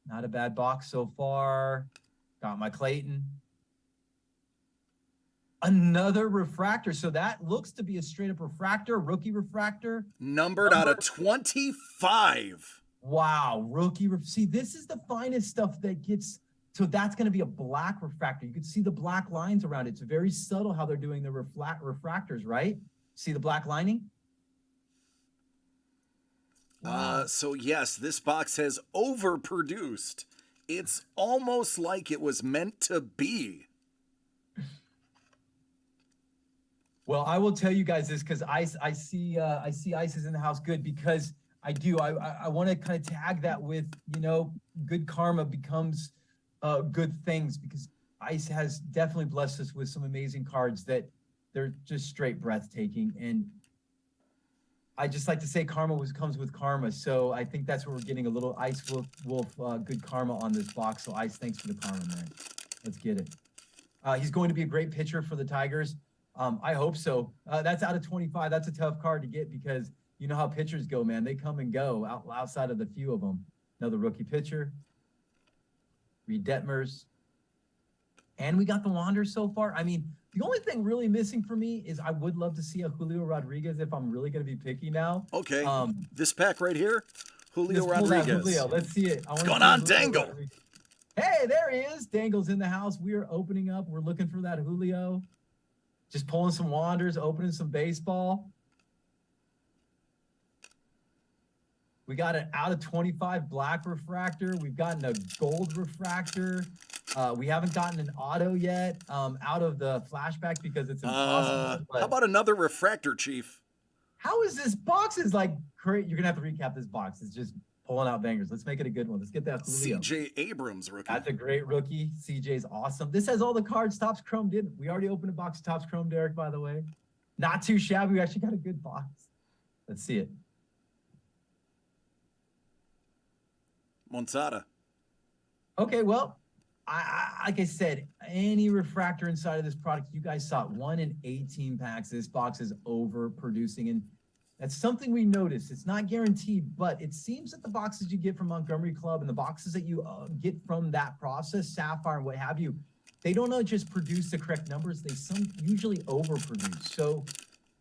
Not a bad box so far. Got my Clayton. Another refractor. So that looks to be a straight up refractor, rookie refractor. Numbered out of 25. Wow, rookie. See, this is the finest stuff that gets. So that's going to be a black refractor. You can see the black lines around it. It's very subtle how they're doing the refractors, right? See the black lining? Wow. So yes, this box has overproduced. It's almost like it was meant to be. Well, I will tell you guys this because I see Ice is in the house good because I do. I want to kind of tag that with, good karma becomes good things because Ice has definitely blessed us with some amazing cards that they're just straight breathtaking. And I just like to say karma comes with karma. So I think that's where we're getting a little Ice Wolf good karma on this box. So Ice, thanks for the karma, man. Let's get it. He's going to be a great pitcher for the Tigers. I hope so. That's out of 25. That's a tough card to get because you know how pitchers go, man. They come and go outside of the few of them. Another rookie pitcher. Reed Detmers. And we got the Wanderers so far. I mean, the only thing really missing for me is I would love to see a Julio Rodriguez if I'm really going to be picky now. Okay. This pack right here, Julio Rodriguez. Julio. Let's see it. What's going on, Dangle? Rodriguez. Hey, there he is. Dangle's in the house. We are opening up. We're looking for that Julio. Just pulling some Wanderers, opening some baseball. We got an out of 25 black refractor. We've gotten a gold refractor. We haven't gotten an auto yet out of the flashback because it's impossible. How about another refractor, Chief? How is this box is like great? You're going to have to recap this box. It's just pulling out bangers. Let's make it a good one. Let's get that Julio. CJ Abrams rookie. That's a great rookie. CJ's awesome. This has all the cards Topps Chrome didn't. We already opened a box of Topps Chrome, Derek, by the way. Not too shabby. We actually got a good box. Let's see it. Monsada. Okay, well, I like I said, any refractor inside of this product, you guys saw it, 1 in 18 packs. This box is overproducing, and that's something we noticed. It's not guaranteed, but it seems that the boxes you get from Montgomery Club and the boxes that you get from that process, Sapphire and what have you, they don't just produce the correct numbers. They usually overproduce. So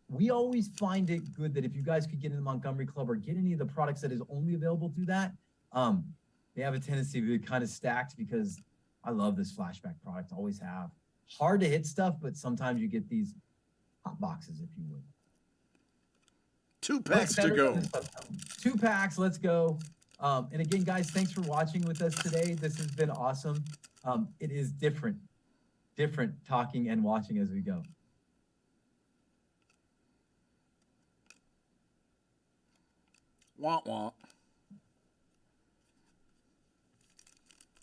we always find it good that if you guys could get in the Montgomery Club or get any of the products that is only available through that, they have a tendency to be kind of stacked because I love this flashback product. Always have. Hard to hit stuff, but sometimes you get these hot boxes, if you would. 2 packs to go. 2 packs. Let's go. And again, guys, thanks for watching with us today. This has been awesome. It is different talking and watching as we go. Wah, wah.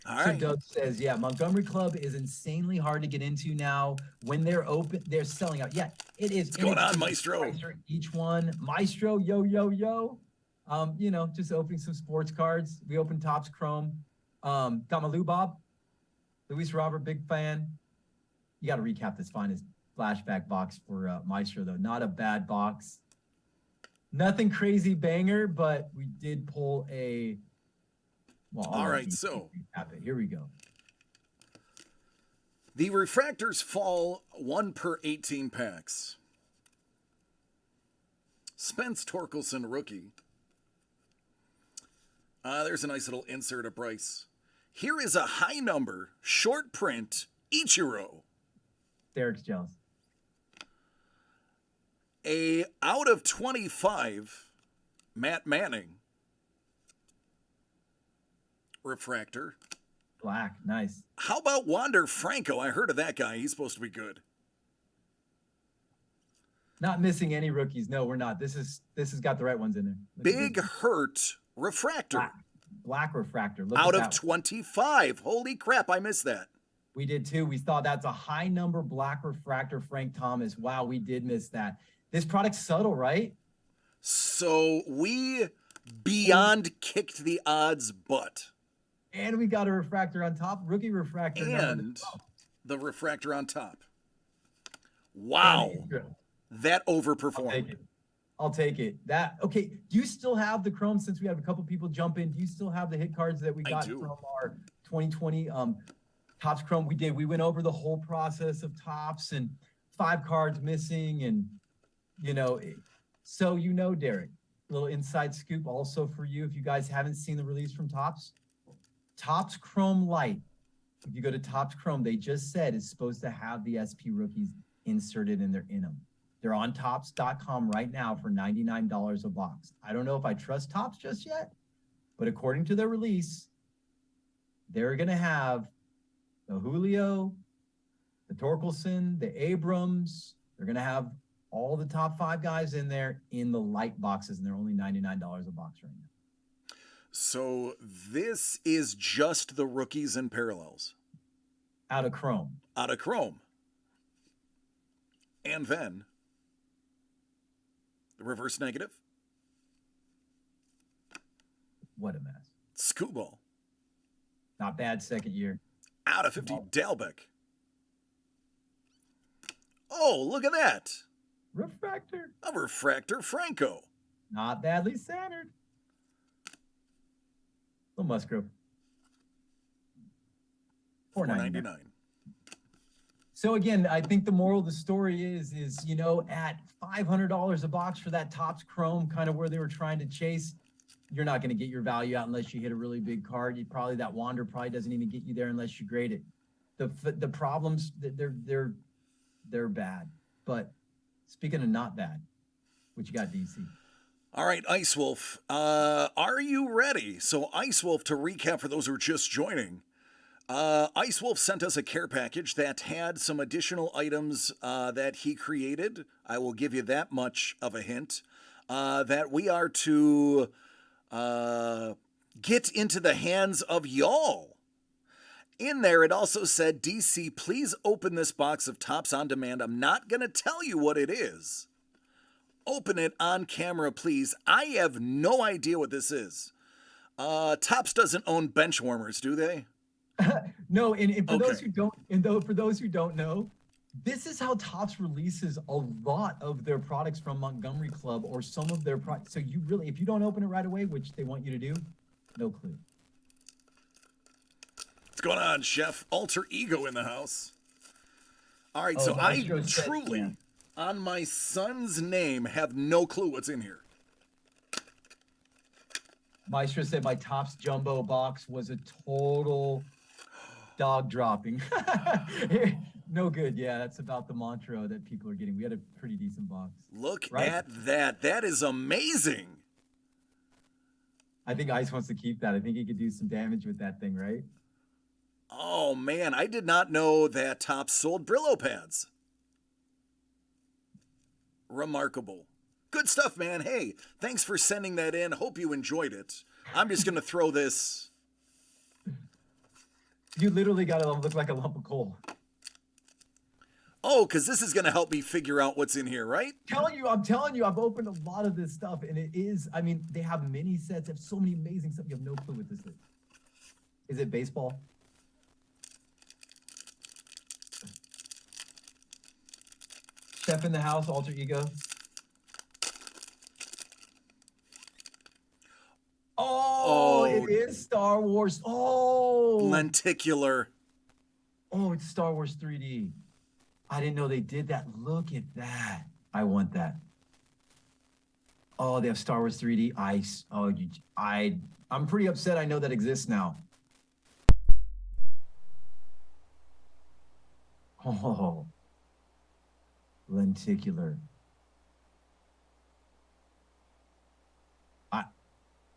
All So right. Doug says, yeah, Montgomery Club is insanely hard to get into now. When they're open, they're selling out. Yeah, it is. What's going on, Maestro? Each one. Maestro, yo, yo, yo. Just opening some sports cards. We opened Topps Chrome. Got my Lou Bob. Luis Robert, big fan. You got to recap this finest flashback box for Maestro, though. Not a bad box. Nothing crazy banger, but we did pull a... Well, all right, so here we go. The refractors fall 1 per 18 packs. Spence Torkelson rookie. There's a nice little insert of Bryce. Here is a high number, short print, Ichiro. Derek's jealous. A out of 25, Matt Manning. Refractor. Black, nice. How about Wander Franco? I heard of that guy. He's supposed to be good. Not missing any rookies. No, we're not. This has got the right ones in there. Big Hurt Refractor. Black refractor. Look Out at of that. 25. Holy crap, I missed that. We did too. We thought that's a high number black refractor, Frank Thomas. Wow, we did miss that. This product's subtle, right? So we beyond kicked the odds butt. And we got a refractor on top, rookie refractor. And the refractor on top. Wow. That overperformed. I'll take it. Okay. Do you still have the Chrome, since we have a couple people jump in? Do you still have the hit cards that we got from our 2020 Topps Chrome? We did. We went over the whole process of Topps and 5 cards missing. And, Derek, a little inside scoop also for you. If you guys haven't seen the release from Topps Chrome Light, if you go to Topps Chrome, they just said it's supposed to have the SP rookies inserted in them. They're on Topps.com right now for $99 a box. I don't know if I trust Topps just yet, but according to their release, they're going to have the Julio, the Torkelson, the Abrams. They're going to have all the top 5 guys in there in the light boxes, and they're only $99 a box right now. So this is just the rookies and parallels. Out of Chrome. And then the reverse negative. What a mess. Screwball. Not bad second year. Out of 50, Dalbeck. Oh, look at that. Refractor. A refractor Franco. Not badly centered. Little Musgrove. $4.99. So again, I think the moral of the story is at $500 a box for that Topps Chrome, kind of where they were trying to chase, you're not going to get your value out unless you hit a really big card. That Wander probably doesn't even get you there unless you grade it. The problems, they're bad. But speaking of not bad, what you got, DC? All right, Ice Wolf, are you ready? So Ice Wolf, to recap for those who are just joining, Ice Wolf sent us a care package that had some additional items that he created. I will give you that much of a hint, that we are to get into the hands of y'all. In there, it also said, DC, please open this box of Topps On Demand. I'm not going to tell you what it is. Open it on camera, please. I have no idea what this is. Topps doesn't own bench warmers, do they? No, and for those who don't know, this is how Topps releases a lot of their products from Montgomery Club or some of their products. So you really, if you don't open it right away, which they want you to do, no clue. What's going on, Chef? Alter Ego in the house. All right, so I truly, on my son's name, have no clue what's in here. Maestro said my Topps jumbo box was a total dog dropping. No good. Yeah, that's about the mantra that people are getting. We had a pretty decent box. Look at that. That is amazing. I think Ice wants to keep that. I think he could do some damage with that thing, right? Oh, man. I did not know that Topps sold Brillo pads. Remarkable. Good stuff, man. Hey, thanks for sending that in. Hope you enjoyed it. I'm just going to throw this. You literally got to look like a lump of coal. Oh, because this is going to help me figure out what's in here, right? I'm telling you, I've opened a lot of this stuff, and it is, they have mini sets. They have so many amazing stuff. You have no clue what this is. Is it baseball? Chef in the house, Alter Ego. Oh, it is Star Wars. Oh. Lenticular. Oh, it's Star Wars 3D. I didn't know they did that. Look at that. I want that. Oh, they have Star Wars 3D Ice. Oh, I'm pretty upset I know that exists now. Oh. Lenticular.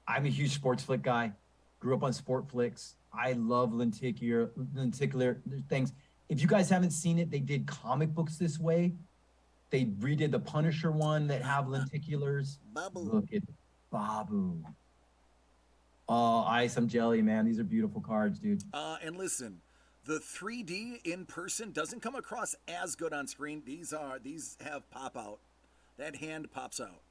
I'm a huge sports flick guy. Grew up on Sport Flicks. I love lenticular things. If you guys haven't seen it, they did comic books this way. They redid the Punisher one that have lenticulars. Babu. Look at Babu. Oh, ice, I'm jelly, man. These are beautiful cards, dude. And listen, the 3D in person doesn't come across as good on screen. These have pop out. That hand pops out.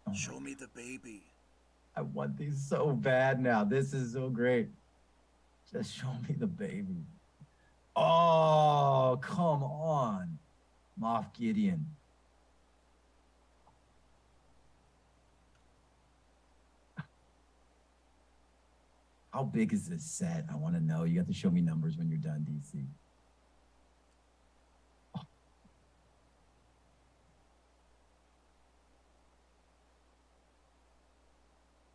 Oh, show me the baby. I want these so bad now. This is so great. Just show me the baby. Oh, come on. Moff Gideon. How big is this set? I want to know. You have to show me numbers when you're done, DC. Oh.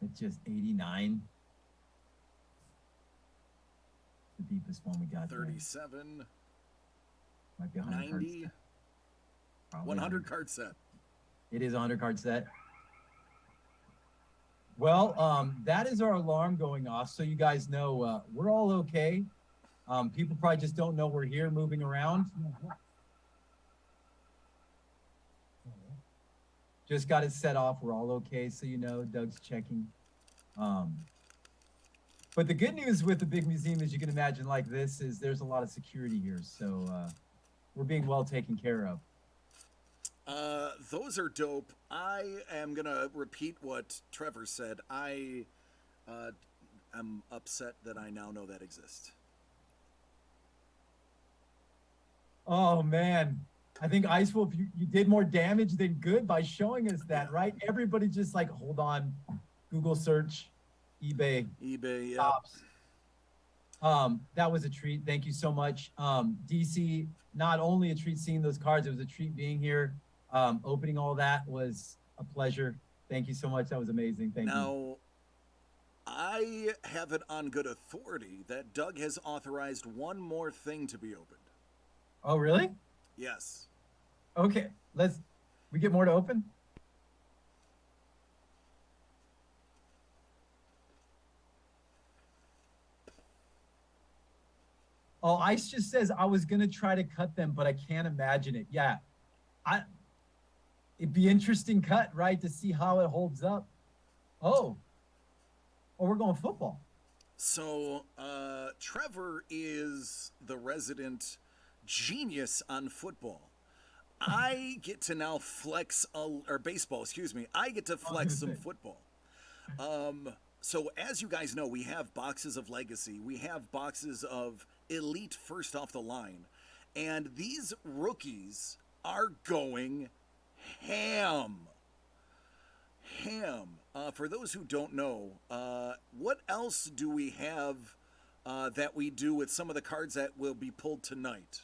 It's just 89. The deepest one we got. 37. There. Might be 100 90. 100 card set. It is a 100 card set. Well, that is our alarm going off, so you guys know we're all okay. People probably just don't know we're here moving around. Just got it set off. We're all okay, so you know Doug's checking. But the good news with the big museum, as you can imagine, like this, is there's a lot of security here, so we're being well taken care of. Those are dope. I am gonna repeat what Trevor said. I'm upset that I now know that exists. Oh man, I think Ice Wolf, you did more damage than good by showing us that, right? Everybody just like, hold on, Google search, eBay, yeah. tops. That was a treat. Thank you so much. DC, not only a treat seeing those cards, it was a treat being here. Opening all that was a pleasure. Thank you so much. That was amazing. Thank you. Now, I have it on good authority that Doug has authorized one more thing to be opened. Oh, really? Yes. Okay. We get more to open? Oh, Ice just says I was going to try to cut them, but I can't imagine it. Yeah. It'd be interesting cut, right, to see how it holds up. Oh, we're going football. So Trevor is the resident genius on football. I get to now flex, or baseball, excuse me. I get to flex some football. So as you guys know, we have boxes of Legacy. We have boxes of Elite first off the line. And these rookies are going ham. For those who don't know, what else do we have that we do with some of the cards that will be pulled tonight,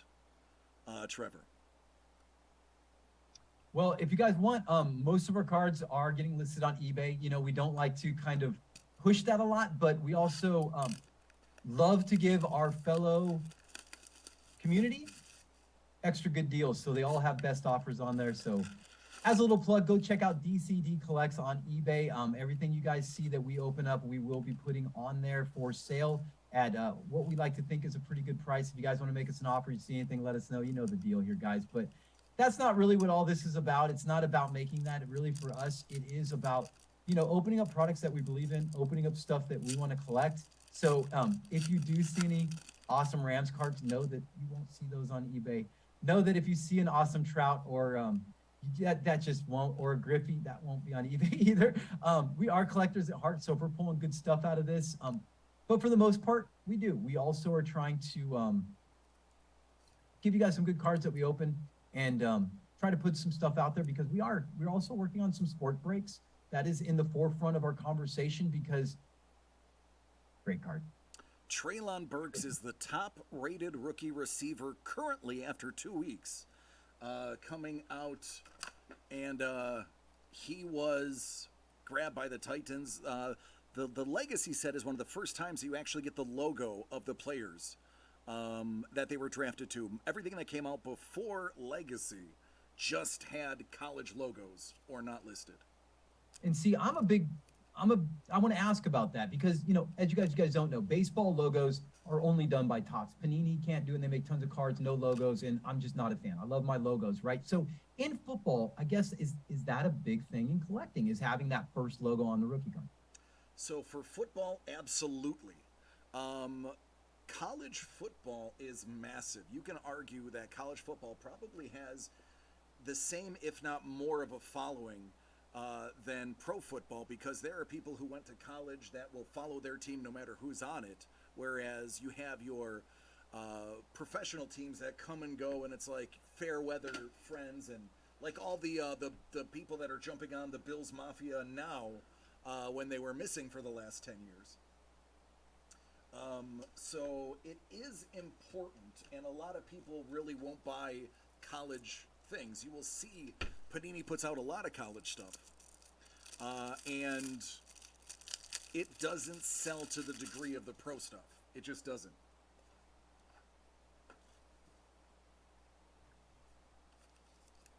Trevor? Well, if you guys want, most of our cards are getting listed on eBay. You know, we don't like to kind of push that a lot, but we also love to give our fellow community extra good deals. So they all have best offers on there. So as a little plug, go check out DCD Collects on eBay. Everything you guys see that we open up, we will be putting on there for sale at what we like to think is a pretty good price. If you guys want to make us an offer, you see anything, let us know. You know the deal here, guys. But that's not really what all this is about. It's not about making that. Really, for us, it is about, you know, opening up products that we believe in, opening up stuff that we want to collect. So if you do see any awesome Rams cards, know that you won't see those on eBay. Know that if you see an awesome Trout or that just won't, or a Griffey, that won't be on eBay either. We are collectors at heart, so if we're pulling good stuff out of this, but for the most part, we do. We also are trying to give you guys some good cards that we open and try to put some stuff out there, because we're also working on some sport breaks. That is in the forefront of our conversation, because great card. Treylon Burks is the top-rated rookie receiver currently after 2 weeks coming out, and he was grabbed by the Titans. The Legacy set is one of the first times you actually get the logo of the players that they were drafted to. Everything that came out before Legacy just had college logos or not listed. And see, I want to ask about that because, as you guys don't know, baseball logos are only done by Topps. Panini can't do it. And they make tons of cards, no logos. And I'm just not a fan. I love my logos, right? So in football, I guess, is that a big thing in collecting, is having that first logo on the rookie card? So for football, absolutely. College football is massive. You can argue that college football probably has the same, if not more, of a following than pro football, because there are people who went to college that will follow their team no matter who's on it, whereas you have your professional teams that come and go, and it's like fair weather friends, and like all the people that are jumping on the Bills Mafia now when they were missing for the last 10 years. So it is important, and a lot of people really won't buy college things. You will see Panini puts out a lot of college stuff, and it doesn't sell to the degree of the pro stuff. It just doesn't.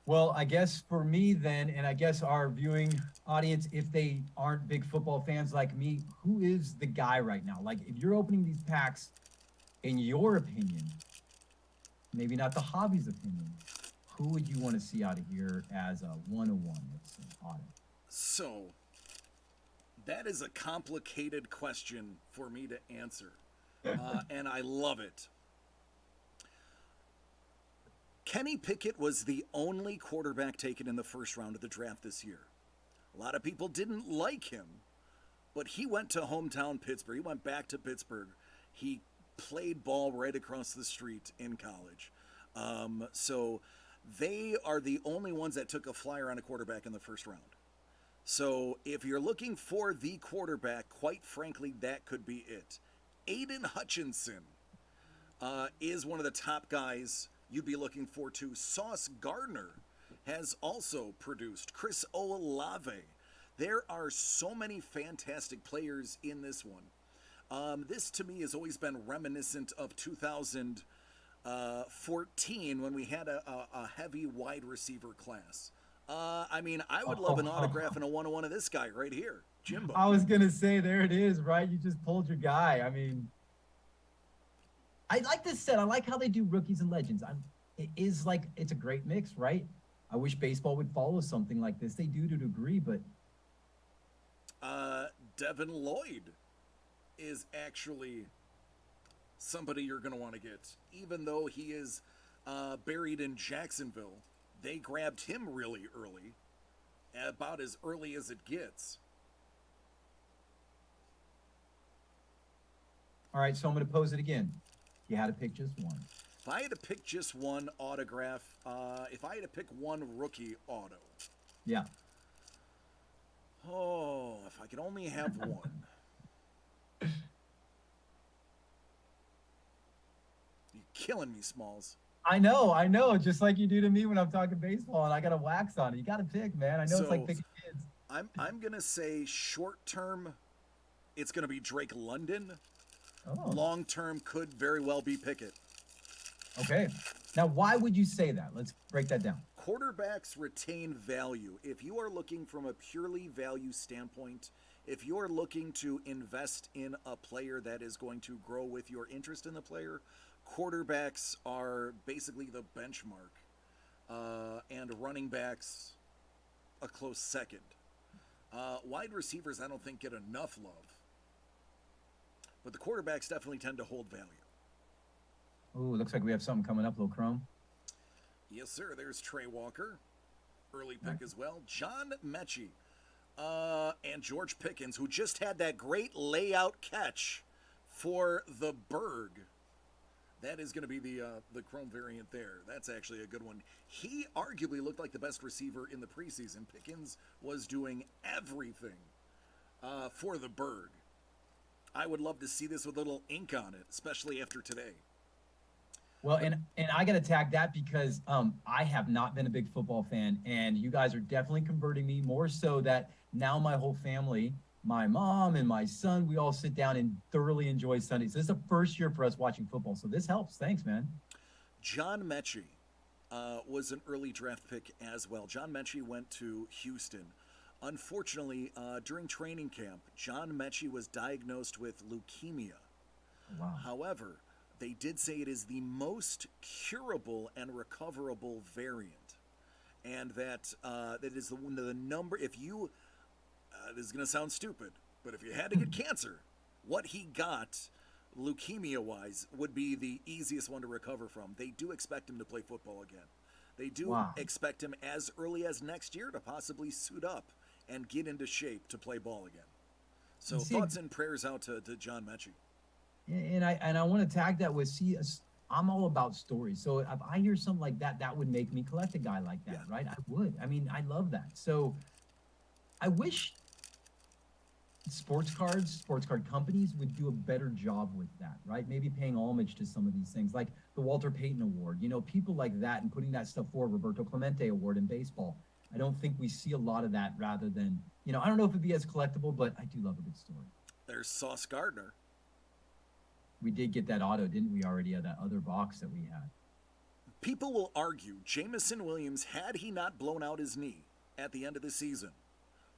Well, I guess for me then, and I guess our viewing audience, if they aren't big football fans like me, who is the guy right now? Like, if you're opening these packs, in your opinion, maybe not the hobby's opinion, who would you want to see out of here as a 101, let's say, auto? So, that is a complicated question for me to answer, and I love it. Kenny Pickett was the only quarterback taken in the first round of the draft this year. A lot of people didn't like him, but he went to hometown Pittsburgh. He went back to Pittsburgh. He played ball right across the street in college. So they are the only ones that took a flyer on a quarterback in the first round. So if you're looking for the quarterback, quite frankly, that could be it. Aiden Hutchinson is one of the top guys you'd be looking for too. Sauce Gardner has also produced. Chris Olave. There are so many fantastic players in this one. This to me has always been reminiscent of 2014 when we had a heavy wide receiver class. I mean, I would love an autograph and a 101 of this guy right here, Jimbo. I was going to say, there it is, right? You just pulled your guy. I mean, I like this set. I like how they do rookies and legends. It's a great mix, right? I wish baseball would follow something like this. They do to a degree, but Devin Lloyd is actually somebody you're going to want to get. Even though he is buried in Jacksonville, they grabbed him really early, about as early as it gets. All right, so I'm going to pose it again. You had to pick just one. If I had to pick just one autograph, if I had to pick one rookie auto. Yeah. Oh, if I could only have one. You're killing me, Smalls. I know. Just like you do to me when I'm talking baseball and I got a wax on it. You got to pick, man. I know it's like picking kids. I'm going to say short term, it's going to be Drake London. Oh. Long term could very well be Pickett. Okay. Now, why would you say that? Let's break that down. Quarterbacks retain value. If you are looking from a purely value standpoint, if you're looking to invest in a player that is going to grow with your interest in the player, quarterbacks are basically the benchmark, and running backs a close second. Wide receivers, I don't think, get enough love. But the quarterbacks definitely tend to hold value. Ooh, looks like we have something coming up, little Chrome. Yes, sir. There's Trey Walker. Early pick as well. John Mechie. And George Pickens, who just had that great layout catch for the Berg. That is going to be the Chrome variant there. That's actually a good one. He arguably looked like the best receiver in the preseason. Pickens was doing everything for the Berg. I would love to see this with a little ink on it, especially after today. Well, and I got to tag that because I have not been a big football fan, and you guys are definitely converting me more so that now my whole family, my mom and my son, we all sit down and thoroughly enjoy Sundays. This is the first year for us watching football, so this helps. Thanks, man. John Mechie was an early draft pick as well. John Mechie went to Houston. Unfortunately, during training camp, John Mechie was diagnosed with leukemia. Wow. However, they did say it is the most curable and recoverable variant, and that that is the number. If you, this is going to sound stupid, but if you had to get cancer, what he got, leukemia-wise, would be the easiest one to recover from. They do expect him to play football again. They do expect him as early as next year to possibly suit up and get into shape to play ball again. So thoughts and prayers out to John Mechie. And I want to tag that with, I'm all about stories. So if I hear something like that, that would make me collect a guy like that, right? I would. I mean, I love that. So I wish sports card companies would do a better job with that, right? Maybe paying homage to some of these things, like the Walter Payton Award, people like that, and putting that stuff forward, Roberto Clemente Award in baseball. I don't think we see a lot of that, rather than, I don't know if it'd be as collectible, but I do love a good story. There's Sauce Gardner. We did get that auto, didn't we, already, of that other box that we had? People will argue Jamison Williams, had he not blown out his knee at the end of the season,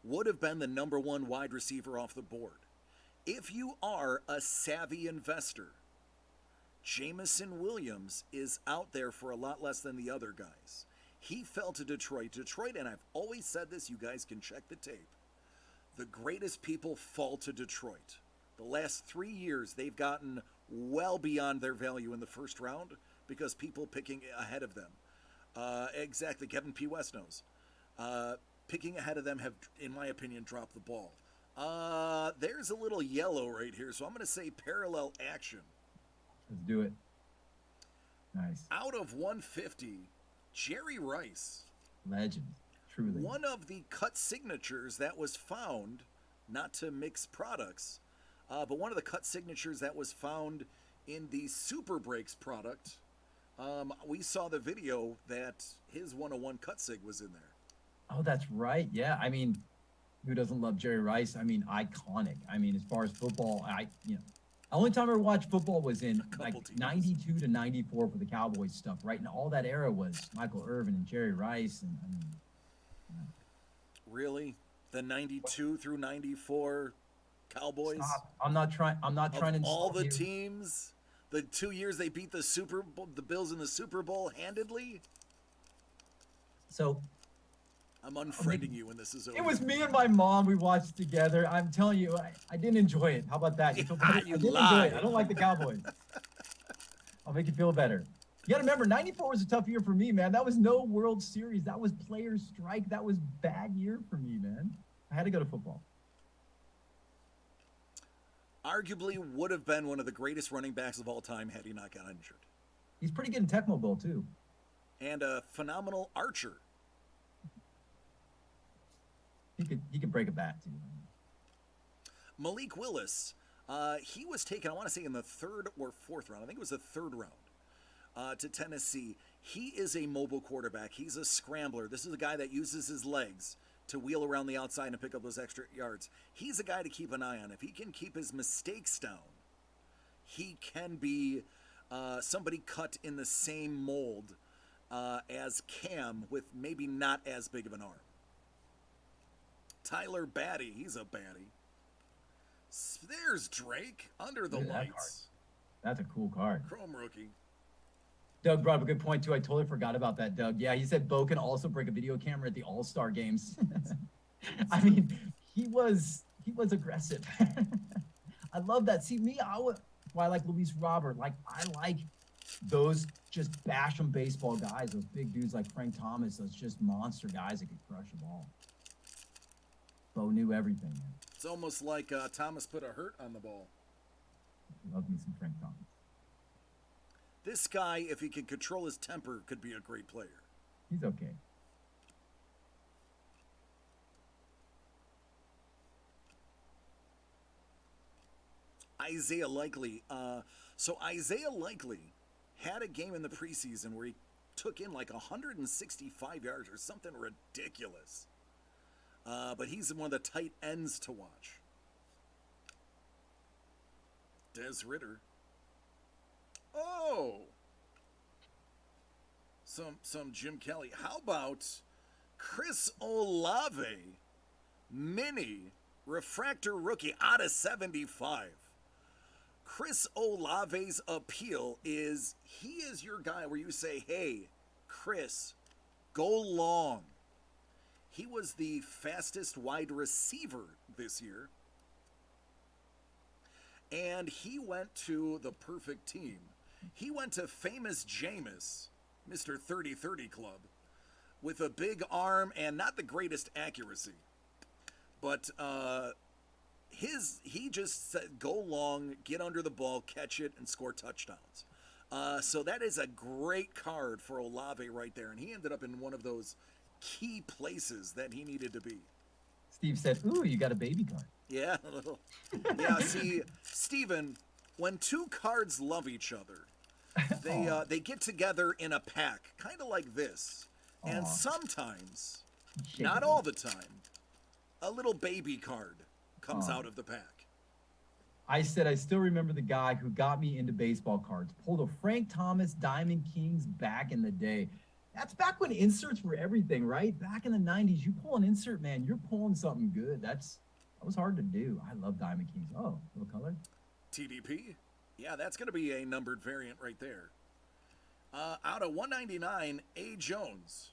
would have been the number one wide receiver off the board. If you are a savvy investor, Jamison Williams is out there for a lot less than the other guys. He fell to Detroit. Detroit, and I've always said this, you guys can check the tape. The greatest people fall to Detroit. The last 3 years, they've gotten well beyond their value in the first round because people picking ahead of them. Exactly, Kevin P. West knows. Picking ahead of them have, in my opinion, dropped the ball. There's a little yellow right here, so I'm going to say parallel action. Let's do it. Nice. Out of 150, Jerry Rice. Legend, truly. One of the cut signatures that was found, not to mix products, but one of the cut signatures that was found in the Super Breaks product, we saw the video that his 101 cut sig was in there. Oh, that's right. Yeah. I mean, who doesn't love Jerry Rice? I mean, iconic. I mean, as far as football, the only time I ever watched football was in like 92 to 94 for the Cowboys stuff, right? And all that era was Michael Irvin and Jerry Rice. And Really? The 92 through 94 Cowboys? Stop. I'm not trying to all the teams, the 2 years they beat the Bills in the Super Bowl handedly. So I'm unfriending you when this is over. It was me and my mom. We watched together. I'm telling you, I didn't enjoy it. How about that? I didn't enjoy it. I don't like the Cowboys. I'll make you feel better. You got to remember, 94 was a tough year for me, man. That was no World Series. That was players' strike. That was bad year for me, man. I had to go to football. Arguably would have been one of the greatest running backs of all time had he not got injured. He's pretty good in Tecmo Bowl, too. And a phenomenal archer. He could break a bat, too. Malik Willis, he was taken, I want to say, in the third or fourth round. I think it was the third round to Tennessee. He is a mobile quarterback. He's a scrambler. This is a guy that uses his legs to wheel around the outside and pick up those extra yards. He's a guy to keep an eye on. If he can keep his mistakes down, he can be somebody cut in the same mold as Cam, with maybe not as big of an arm. Tyler Batty, he's a baddie. There's Drake under the lights. That's a cool card. Chrome rookie. Doug brought up a good point, too. I totally forgot about that, Doug. Yeah, he said Bo can also break a video camera at the All-Star games. I mean, he was aggressive. I love that. See, why I like Luis Robert. Like, I like those just bash 'em baseball guys, those big dudes like Frank Thomas, those just monster guys that could crush the ball. Bo knew everything, man. It's almost like Thomas put a hurt on the ball. Love me some Frank Thomas. This guy, if he can control his temper, could be a great player. He's okay. Isaiah Likely. So Isaiah Likely had a game in the preseason where he took in like 165 yards or something ridiculous. But he's one of the tight ends to watch. Des Ritter. Oh! some Jim Kelly. How about Chris Olave, mini refractor rookie out of 75. Chris Olave's appeal is he is your guy where you say, hey, Chris, go long. He was the fastest wide receiver this year. And he went to the perfect team. He went to famous Jameis, Mr. 30-30 Club, with a big arm and not the greatest accuracy. But he just said, go long, get under the ball, catch it, and score touchdowns. So that is a great card for Olave right there. And he ended up in one of those key places that he needed to be. Steve said, ooh, you got a baby card. Yeah, a little. Yeah, see, Steven, when two cards love each other, they get together in a pack, kind of like this. And sometimes, not all the time, a little baby card comes out of the pack. I said I still remember the guy who got me into baseball cards. Pulled a Frank Thomas Diamond Kings back in the day. That's back when inserts were everything, right? Back in the 90s, you pull an insert, man, you're pulling something good. That was hard to do. I love Diamond Kings. Oh, little color. TDP? Yeah, that's going to be a numbered variant right there. Out of 199, A. Jones.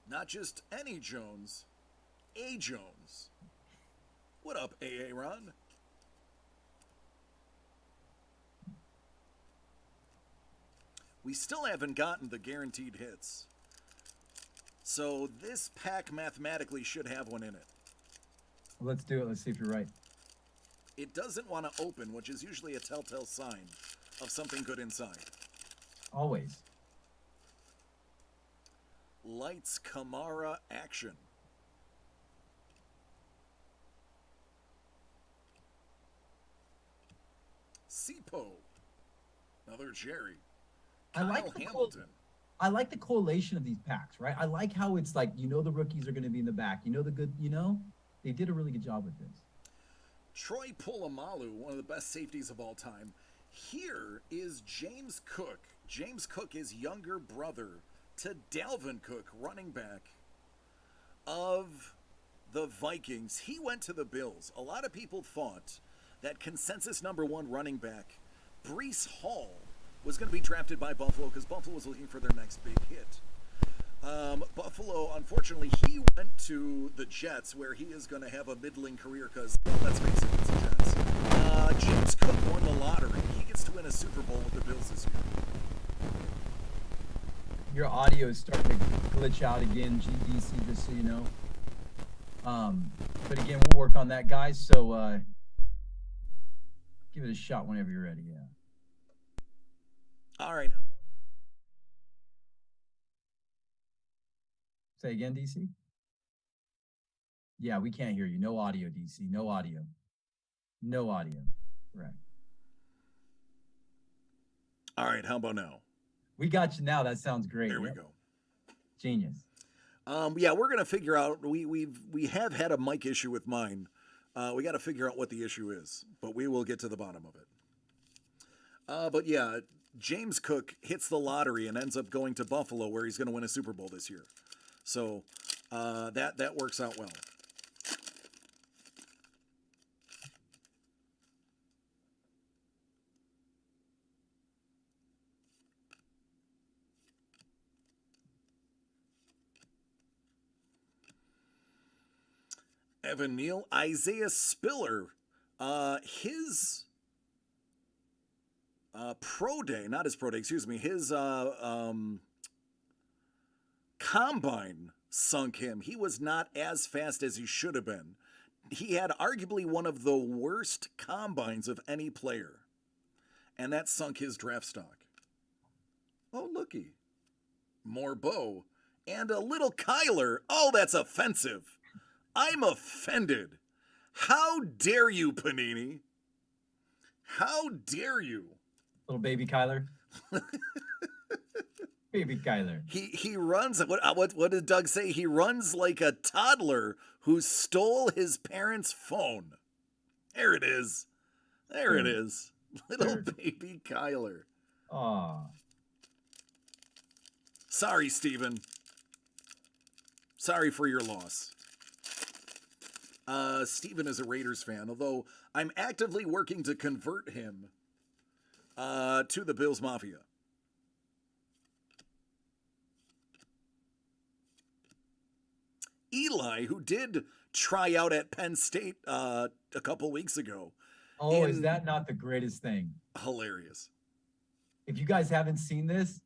Not just any Jones, A. Jones. What up, AA Ron? We still haven't gotten the guaranteed hits. So this pack mathematically should have one in it. Well, let's do it. Let's see if you're right. It doesn't want to open, which is usually a telltale sign of something good inside. Always. Lights Kamara action. Sipo. Another Jerry. Kyle Hamilton. I like the correlation of these packs, right? I like how it's like, the rookies are going to be in the back. The good, they did a really good job with this. Troy Polamalu, one of the best safeties of all time. Here is James Cook. James Cook is younger brother to Dalvin Cook, running back of the Vikings. He went to the Bills. A lot of people thought that consensus number one running back, Breece Hall, was going to be drafted by Buffalo because Buffalo was looking for their next big hit. Buffalo, unfortunately, he went to the Jets, where he is going to have a middling career because, well, let's face it, it's the Jets. James Cook won the lottery. He gets to win a Super Bowl with the Bills this year. Your audio is starting to glitch out again, GDC, just so you know. But again, we'll work on that, guys. So give it a shot whenever you're ready. Yeah. All right. Say again, DC? Yeah, we can't hear you. No audio, DC. No audio. No audio. Correct. All right. How about now? We got you now. That sounds great. There we go. Genius. Yeah, we're gonna figure out. We have had a mic issue with mine. We got to figure out what the issue is, but we will get to the bottom of it. But yeah, James Cook hits the lottery and ends up going to Buffalo, where he's going to win a Super Bowl this year. So that works out well. Evan Neal, Isaiah Spiller, his pro day, not his pro day, excuse me, his combine sunk him. He was not as fast as he should have been. He had arguably one of the worst combines of any player, and that sunk his draft stock. Oh, looky. More Bo. And a little Kyler. Oh, that's offensive. I'm offended. How dare you, Panini? How dare you? Little baby Kyler. Baby Kyler. He runs. What did Doug say? He runs like a toddler who stole his parents' phone. There it is. There it is. Little baby Kyler. Aw. Sorry, Steven. Sorry for your loss. Steven is a Raiders fan, although I'm actively working to convert him to the Bills Mafia. Eli, who did try out at Penn State a couple weeks ago. Oh, is that not the greatest thing? Hilarious. If you guys haven't seen this,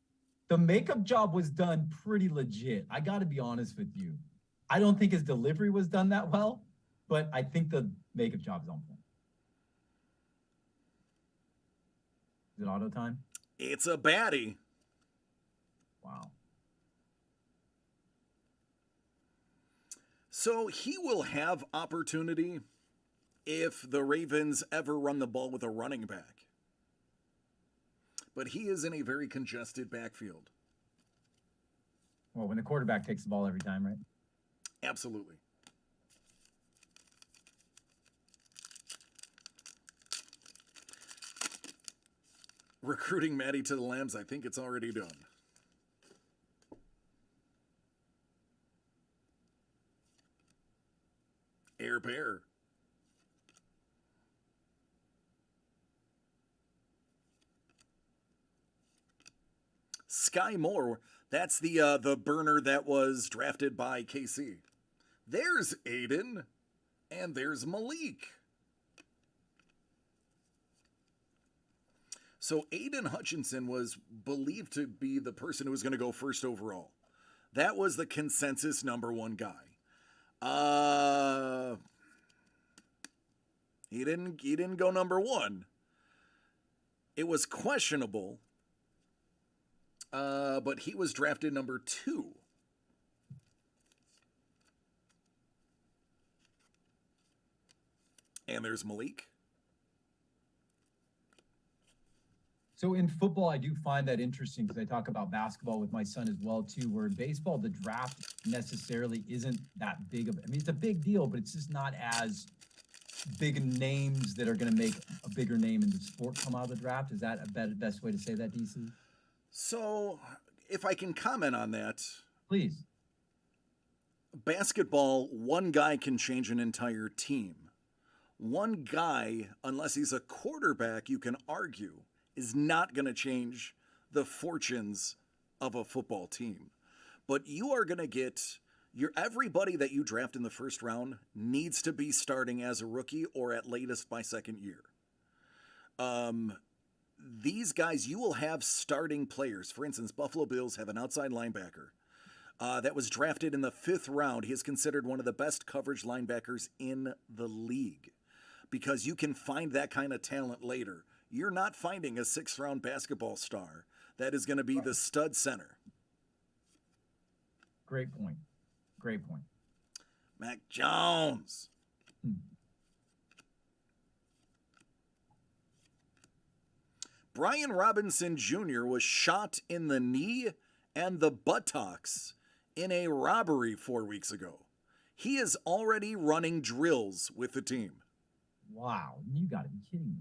the makeup job was done pretty legit. I got to be honest with you. I don't think his delivery was done that well, but I think the makeup job is on point. Is it auto time? It's a baddie. Wow. So he will have opportunity if the Ravens ever run the ball with a running back. But he is in a very congested backfield. Well, when the quarterback takes the ball every time, right? Absolutely. Recruiting Maddie to the Lambs, I think it's already done. Air Bear. Sky Moore, that's the burner that was drafted by KC. There's Aiden, and there's Malik. So Aiden Hutchinson was believed to be the person who was going to go first overall. That was the consensus number one guy. He didn't go number one. It was questionable. But he was drafted number 2. And there's Malik. So in football, I do find that interesting because I talk about basketball with my son as well, too, where in baseball, the draft necessarily isn't that big of, I mean, it's a big deal, but it's just not as big names that are going to make a bigger name in the sport come out of the draft. Is that a best way to say that, DC? So if I can comment on that. Please. Basketball, one guy can change an entire team. One guy, unless he's a quarterback, you can argue, is not going to change the fortunes of a football team. But you are going to get everybody that you draft in the first round needs to be starting as a rookie or at latest by second year. These guys, you will have starting players. For instance, Buffalo Bills have an outside linebacker that was drafted in the 5th round. He is considered one of the best coverage linebackers in the league because you can find that kind of talent later. You're not finding a 6th round basketball star that is going to be the stud center. Great point. Great point. Mac Jones. Brian Robinson Jr. was shot in the knee and the buttocks in a robbery 4 weeks ago. He is already running drills with the team. Wow, you got to be kidding me.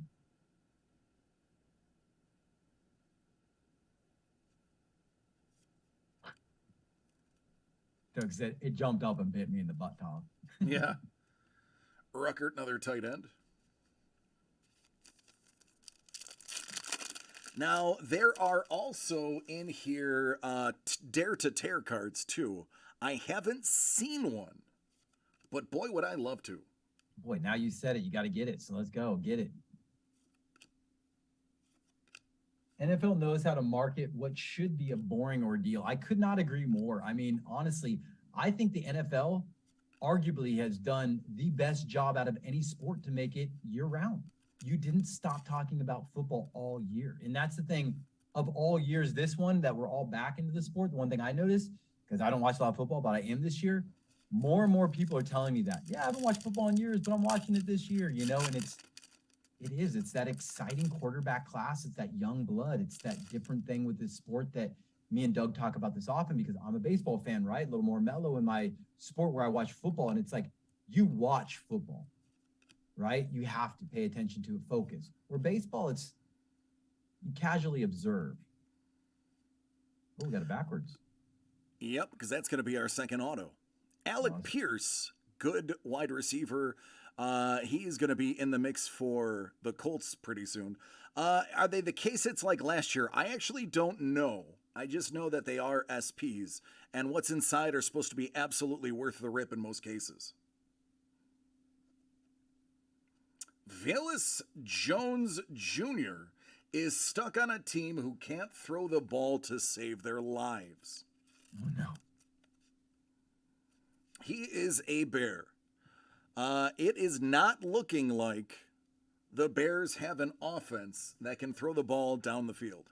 Doug said it jumped up and bit me in the buttock. Yeah. Ruckert, another tight end. Now, there are also in here Dare to Tear cards, too. I haven't seen one, but boy, would I love to. Boy, now you said it. You got to get it, so let's go. Get it. NFL knows how to market what should be a boring ordeal. I could not agree more. I mean, honestly, I think the NFL arguably has done the best job out of any sport to make it year-round. You didn't stop talking about football all year. And that's the thing of all years, this one that we're all back into the sport. The one thing I noticed, because I don't watch a lot of football, but I am this year, more and more people are telling me that. Yeah, I haven't watched football in years, but I'm watching it this year, you know, and it's that exciting quarterback class. It's that young blood. It's that different thing with this sport that me and Doug talk about this often because I'm a baseball fan, right? A little more mellow in my sport where I watch football. And it's like, you watch football, right? You have to pay attention to it, focus. Where baseball, you casually observe. Oh, we got it backwards. Yep, because that's going to be our second auto. Alec Awesome. Pierce, good wide receiver. He is going to be in the mix for the Colts pretty soon. Are they the case hits like last year? I actually don't know. I just know that they are SPs, and what's inside are supposed to be absolutely worth the rip in most cases. Velus Jones Jr. is stuck on a team who can't throw the ball to save their lives. Oh, no. He is a Bear. It is not looking like the Bears have an offense that can throw the ball down the field.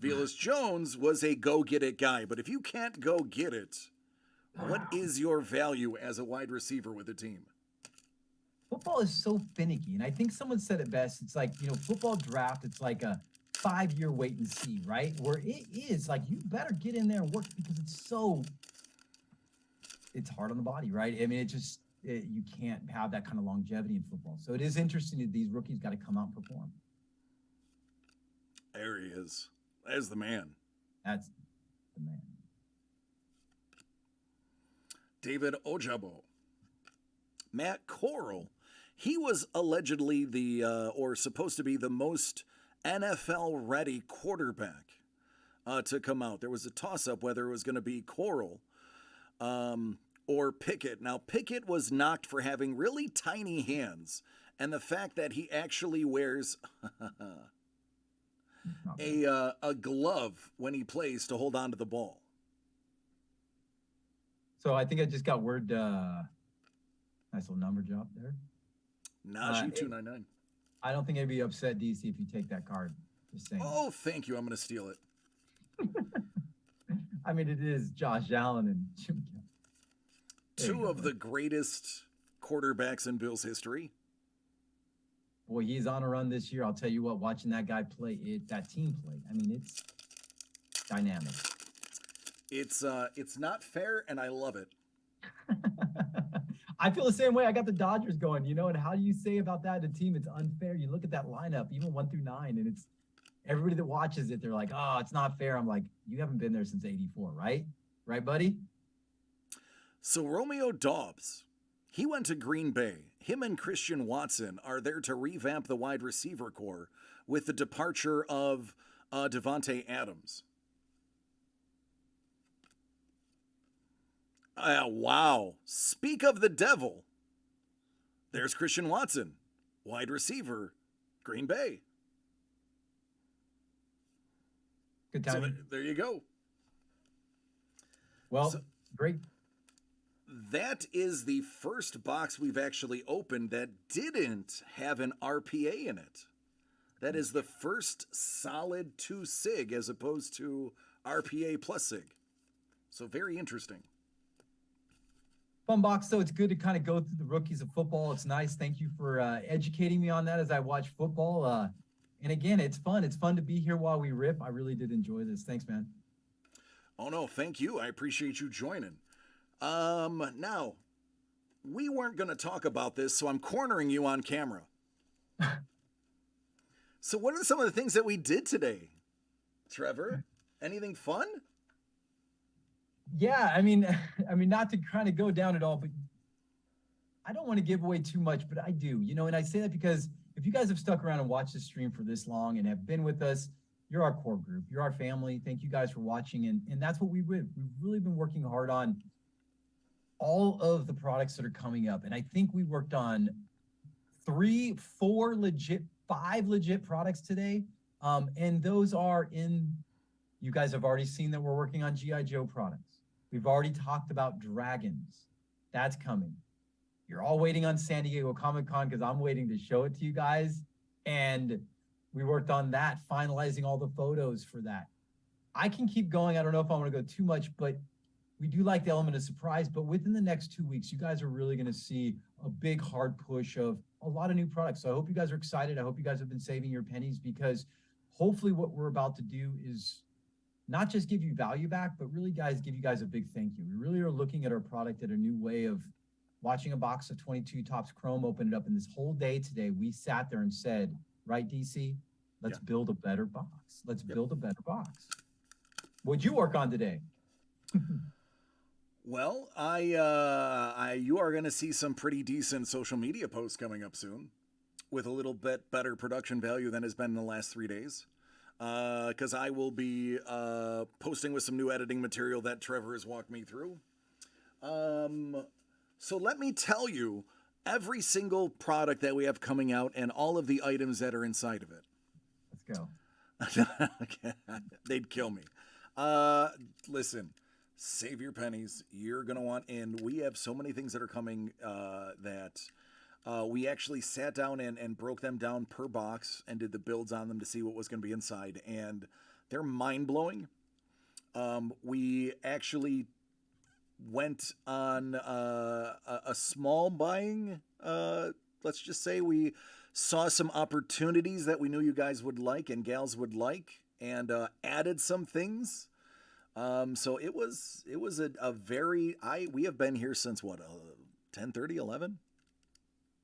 Velus Jones was a go-get-it guy, but if you can't go get it, what is your value as a wide receiver with a team? Football is so finicky, and I think someone said it best. It's like, football draft, it's like a 5-year wait and see, right? Where it is like, you better get in there and work because it's hard on the body, right? I mean, you can't have that kind of longevity in football. So it is interesting that these rookies got to come out and perform. There he is. There's the man. That's the man. David Ojabo. Matt Corral. He was allegedly or supposed to be the most NFL-ready quarterback to come out. There was a toss-up whether it was going to be Corral or Pickett. Now, Pickett was knocked for having really tiny hands, and the fact that he actually wears a glove when he plays to hold on to the ball. So I think I just got word. Nice little number drop there. Najee 299. I don't think I'd be upset, DC, if you take that card. Just saying. Oh, thank you. I'm going to steal it. I mean, it is Josh Allen and Jim Kelly. Two of the greatest quarterbacks in Bills history. Boy, he's on a run this year. I'll tell you what, watching that guy play, that team play, I mean, it's dynamic. It's not fair, and I love it. I feel the same way. I got the Dodgers going, and how do you say about that? The team, it's unfair. You look at that lineup, even 1 through 9, and it's everybody that watches it, they're like, oh, it's not fair. I'm like, you haven't been there since 84, right? Right, buddy? So Romeo Doubs, he went to Green Bay. Him and Christian Watson are there to revamp the wide receiver core with the departure of Devontae Adams. Wow. Speak of the devil. There's Christian Watson, wide receiver, Green Bay. Good time. So there you go. Well, great. That is the first box we've actually opened that didn't have an RPA in it. That is the first solid 2 SIG as opposed to RPA plus SIG. So very interesting. Fun box, though. It's good to kind of go through the rookies of football. It's nice. Thank you for educating me on that as I watch football. And again, it's fun. It's fun to be here while we rip. I really did enjoy this. Thanks, man. Oh, no, thank you. I appreciate you joining. Now, we weren't going to talk about this, so I'm cornering you on camera. So what are some of the things that we did today, Trevor? Anything fun? Yeah, I mean, not to kind of go down at all, but I don't want to give away too much, but I do, and I say that because if you guys have stuck around and watched this stream for this long and have been with us, you're our core group. You're our family. Thank you guys for watching. And that's what we've really been working hard on all of the products that are coming up. And I think we worked on 5 legit products today. And those are you guys have already seen that we're working on G.I. Joe products. We've already talked about Dragons. That's coming. You're all waiting on San Diego Comic-Con because I'm waiting to show it to you guys. And we worked on that, finalizing all the photos for that. I can keep going. I don't know if I want to go too much, but we do like the element of surprise. But within the next 2 weeks, you guys are really going to see a big, hard push of a lot of new products. So I hope you guys are excited. I hope you guys have been saving your pennies because hopefully what we're about to do is not just give you value back, but really, guys, give you guys a big thank you. We really are looking at our product at a new way of watching a box of 22 Topps Chrome open it up. And this whole day today, we sat there and said, right, DC, let's build a better box. Let's build a better box. What'd you work on today? Well, you are going to see some pretty decent social media posts coming up soon, with a little bit better production value than has been in the last 3 days. Because I will be posting with some new editing material that Trevor has walked me through. So let me tell you every single product that we have coming out and all of the items that are inside of it. Let's go. They'd kill me. Listen, save your pennies. You're going to want, and we have so many things that are coming that we actually sat down and broke them down per box and did the builds on them to see what was going to be inside. And they're mind-blowing. We actually went on a small buying. Let's just say we saw some opportunities that we knew you guys would like and gals would like, and added some things. So it was a very we have been here since what 10:30, 11?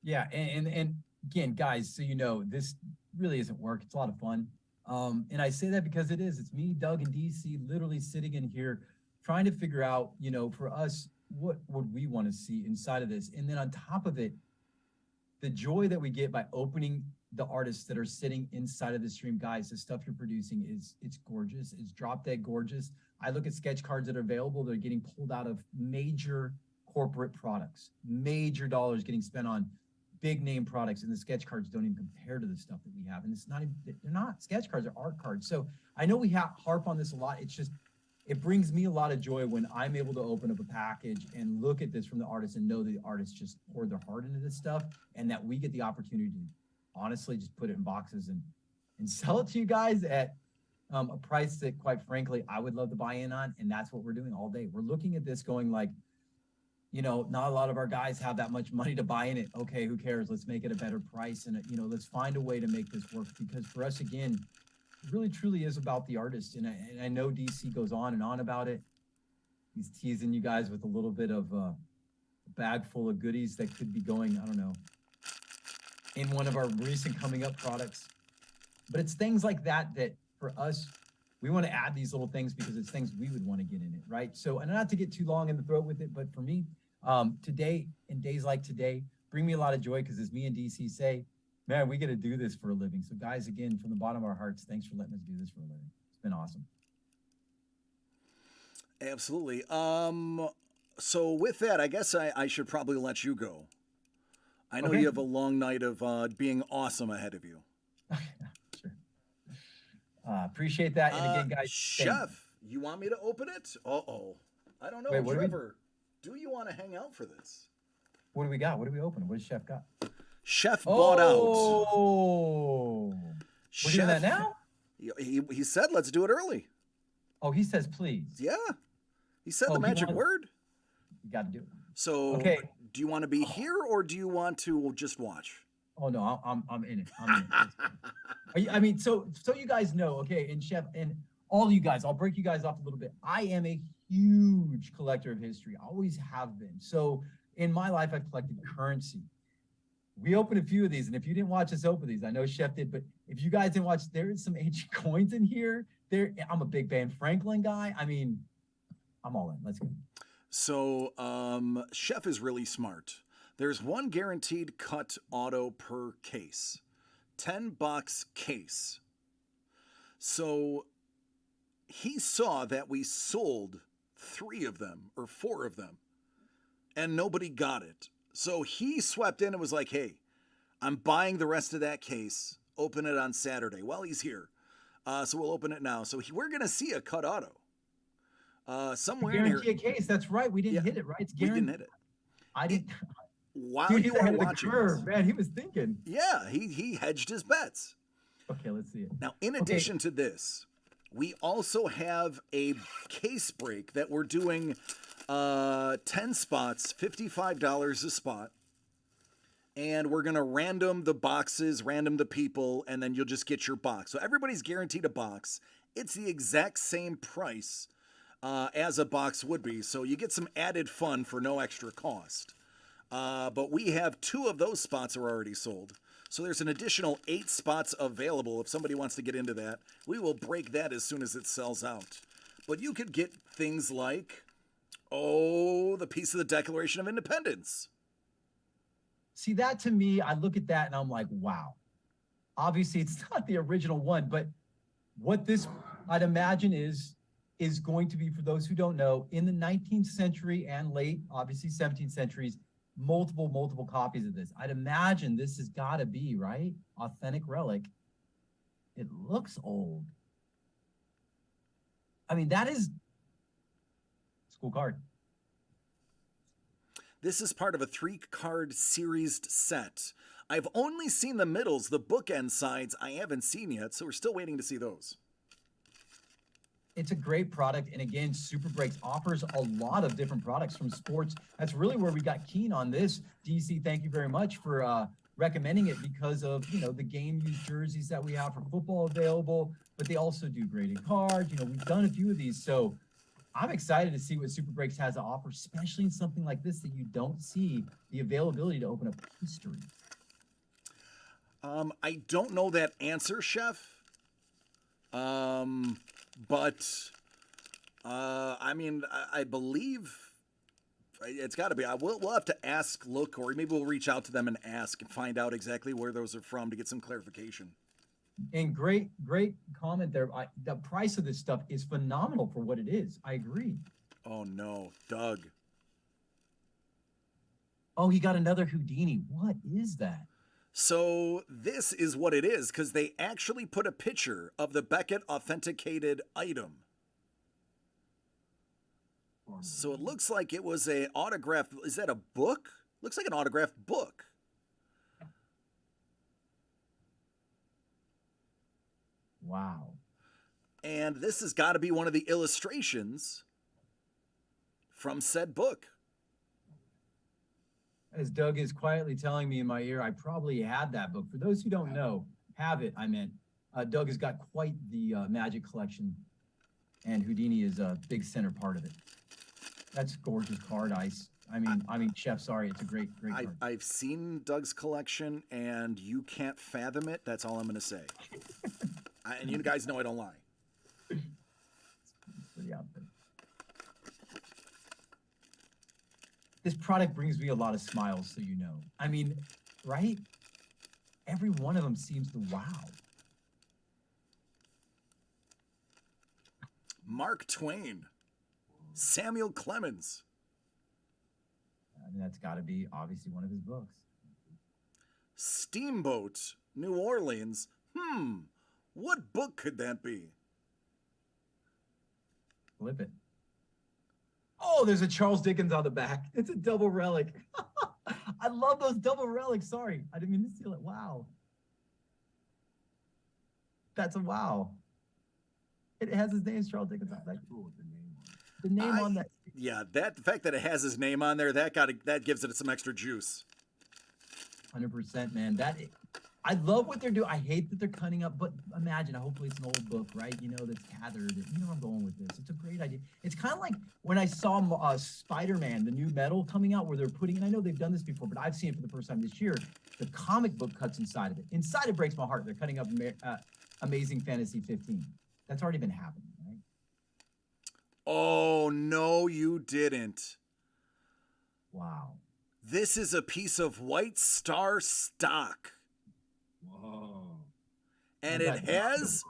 Yeah, and again, guys, so you know, this really isn't work. It's a lot of fun. And I say that because it is. It's me, Doug, and DC literally sitting in here trying to figure out, you know, for us, what would we want to see inside of this? And then on top of it, the joy that we get by opening the artists that are sitting inside of the stream. Guys, the stuff you're producing it's gorgeous. It's drop dead gorgeous. I look at sketch cards that are available. They're getting pulled out of major corporate products, major dollars getting spent on big name products, and the sketch cards don't even compare to the stuff that we have. And it's not even, they're not sketch cards, they're art cards. So I know we harp on this a lot. It's just, it brings me a lot of joy when I'm able to open up a package and look at this from the artist and know the artist just poured their heart into this stuff, and that we get the opportunity to honestly just put it in boxes and sell it to you guys at a price that, quite frankly, I would love to buy in on. And that's what we're doing all day. We're looking at this going like, you know, not a lot of our guys have that much money to buy in it. Okay, who cares? Let's make it a better price. And, you know, let's find a way to make this work, because for us, again, it really truly is about the artist. And I know DC goes on and on about it. He's teasing you guys with a little bit of a bag full of goodies that could be going, I don't know, in one of our recent coming up products. But it's things like that that for us, we want to add these little things because it's things we would want to get in it, right? So, and not to get too long in the throat with it, but for me, today and days like today bring me a lot of joy, because as me and DC say, man, we get to do this for a living. So guys, again, from the bottom of our hearts, thanks for letting us do this for a living. It's been awesome. Absolutely. So with that, I guess I should probably let you go. I know you have a long night of being awesome ahead of you. Sure. Appreciate that. And again, guys, Chef, you want me to open it? Uh-oh. I don't know. Wait, Trevor, do you want to hang out for this? What do we got? What do we open? What does Chef got? Chef bought out. Oh. We're doing that now? He said, let's do it early. Oh, he says, please. Yeah. He said the magic word. You got to do it. So, okay. Do you want to be here, or do you want to just watch? Oh no, I'm in it. I'm in it. I mean, so you guys know, okay, and Chef, and all you guys, I'll break you guys off a little bit. I am a huge collector of history. I always have been. So in my life, I've collected currency. We opened a few of these, and if you didn't watch us open these, I know Chef did, but if you guys didn't watch, there is some ancient coins in here. I'm a big Ben Franklin guy. I mean, I'm all in. Let's go. So Chef is really smart. There's one guaranteed cut auto per case, 10-box case. So he saw that we sold 3 of them or 4 of them, and nobody got it. So he swept in and was like, hey, I'm buying the rest of that case. Open it on Saturday. Well, he's here. So we'll open it now. So we're going to see a cut auto. Somewhere in here. Guarantee a case. That's right. We didn't hit it, right? It's we didn't hit it. I didn't. While Dude, you were watching curve, man, he was thinking. Yeah, he hedged his bets. Okay, let's see it. Now, in addition to this, we also have a case break that we're doing 10 spots, $55 a spot. And we're going to random the boxes, random the people, and then you'll just get your box. So everybody's guaranteed a box. It's the exact same price as a box would be. So you get some added fun for no extra cost. But we have 2 of those spots are already sold. So there's an additional 8 spots available if somebody wants to get into that. We will break that as soon as it sells out. But you could get things like, oh, the piece of the Declaration of Independence. See, that to me, I look at that and I'm like, wow. Obviously, it's not the original one, but what this, I'd imagine, is going to be, for those who don't know, in the 19th century and late, obviously 17th centuries, multiple copies of this. I'd imagine this has got to be, right? Authentic relic. It looks old. I mean, that is it's a cool card. This is part of a 3-card series set. I've only seen the middles, the bookend sides I haven't seen yet, so we're still waiting to see those. It's a great product. And again, Super Breaks offers a lot of different products from sports. That's really where we got keen on this. DC, thank you very much for recommending it, because of, you know, the game used jerseys that we have for football available, but they also do graded cards. You know, we've done a few of these. So I'm excited to see what Super Breaks has to offer, especially in something like this that you don't see the availability to open up history. I don't know that answer, Chef. I mean, I believe it's got to be. We'll have to ask, look, or maybe we'll reach out to them and ask and find out exactly where those are from to get some clarification. And great comment there. The price of this stuff is phenomenal for what it is. I agree. Oh, no. Doug. Oh, he got another Houdini. What is that? So this is what it is, because they actually put a picture of the Beckett authenticated item. So it looks like it was a autograph. Is that a book? Looks like an autographed book. Wow. And this has got to be one of the illustrations from said book. As Doug is quietly telling me in my ear, I probably had that book. For those who don't know, have it, I meant. Doug has got quite the Magic collection, and Houdini is a big center part of it. That's gorgeous card ice. I mean, Chef, sorry, it's a great card. I've seen Doug's collection, and you can't fathom it. That's all I'm going to say. And you guys know I don't lie. It's pretty out there. This product brings me a lot of smiles, so you know. I mean, right? Every one of them seems to wow. Mark Twain. Samuel Clemens. I mean, that's got to be obviously one of his books. Steamboat, New Orleans. What book could that be? Flip it. Oh, there's a Charles Dickens on the back. It's a double relic. I love those double relics. Sorry, I didn't mean to steal it. Wow. That's a wow. It has his name, Charles Dickens. That's cool with the name on it. The name on that. Yeah, the fact that it has his name on there, that gives it some extra juice. 100%, man. I love what they're doing. I hate that they're cutting up, but imagine, hopefully it's an old book, right? You know, that's gathered. You know where I'm going with this. It's a great idea. It's kind of like when I saw Spider-Man, the new metal coming out, where they're putting, and I know they've done this before, but I've seen it for the first time this year, the comic book cuts inside of it. Inside it breaks my heart. They're cutting up Amazing Fantasy 15. That's already been happening, right? Oh, no, you didn't. Wow. This is a piece of White Star stock. Whoa. And it has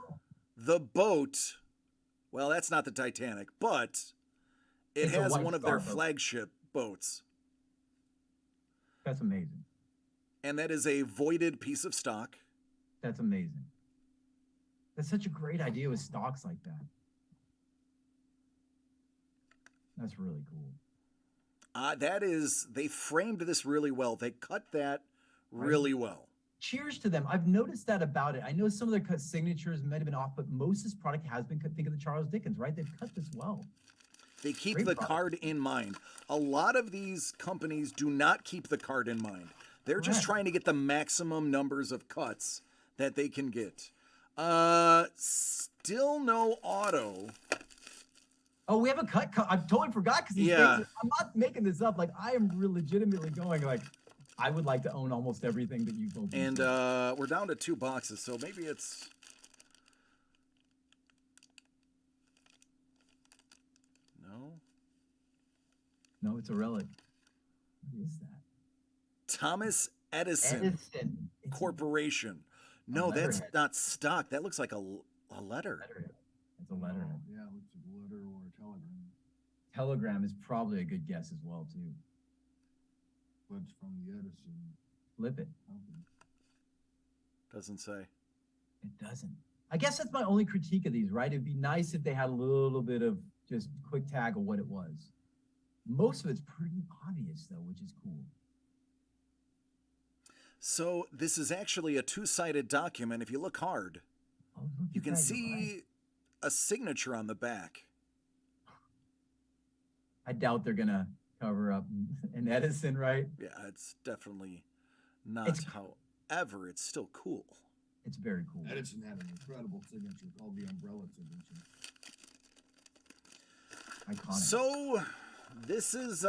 the boat. Well, that's not the Titanic, but it has one of their flagship boats. That's amazing. And that is a voided piece of stock. That's amazing. That's such a great idea with stocks like that. That's really cool. They framed this really well. They cut that really well. Cheers to them. I've noticed that about it. I know some of their cut signatures might have been off, but most of this product has been cut. Think of the Charles Dickens, right? They've cut this well. They keep the card in mind. A lot of these companies do not keep the card in mind. They're just trying to get the maximum numbers of cuts that they can get. Still no auto. Oh, we have a cut. I totally forgot because I'm not making this up. Like, I am legitimately going like, I would like to own almost everything that you've opened. And we're down to 2 boxes, so maybe it's... No, it's a relic. What is that? Thomas Edison, Edison. It's Corporation. No, that's not stock. That looks like a letter. It's a letter. Yeah, it looks like a letter or a telegram. Telegram is probably a good guess as well, too. But it's from the Edison Flip it. company. Doesn't say. It doesn't. I guess that's my only critique of these, right? It'd be nice if they had a little bit of just quick tag of what it was. Most of it's pretty obvious, though, which is cool. So this is actually a two-sided document. If you look hard, you can see a signature on the back. I doubt they're going to cover up an Edison, right? Yeah, it's definitely not. However, it's still cool. It's very cool. Edison had an incredible signature called the umbrella signature. Iconic. So this is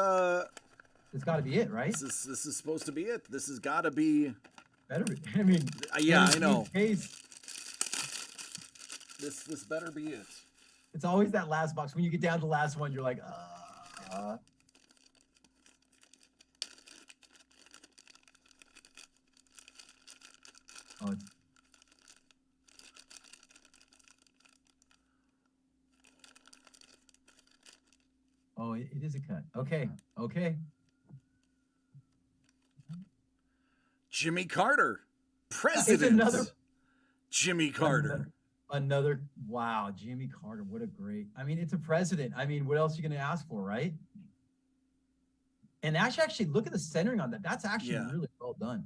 it's got to be it, right? this is supposed to be it. This has got to be Better. I mean, yeah, I know. Case, this better be it. it's always that last box. When you get down to the last one, you're like, Oh, it is a cut. Okay. Jimmy Carter, President. Jimmy Carter. Another. Wow, Jimmy Carter. What a great. I mean, it's a president. I mean, what else are you going to ask for, right? And actually, look at the centering on that. That's actually really well done.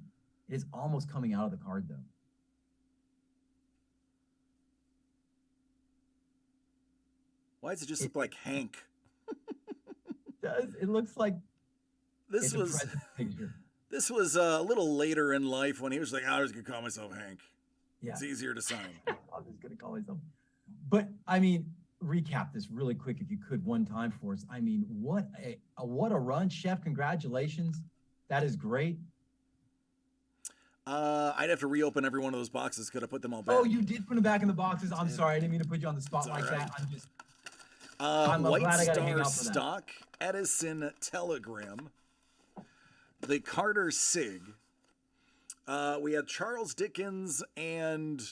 It is almost coming out of the card, though. Why does it just look like Hank? It looks like this was a little later in life when he was like, I was gonna call myself Hank. Yeah, it's easier to sign. I'm just gonna call myself. But I mean, recap this really quick if you could one time for us. I mean, what a run, Chef! Congratulations, that is great. I'd have to reopen every one of those boxes. Could I put them all back? Oh, you did put them back in the boxes. I'm sorry, I didn't mean to put you on the spot like that. I'm just. White Star stock, Edison Telegram, the Carter Sig. We had Charles Dickens and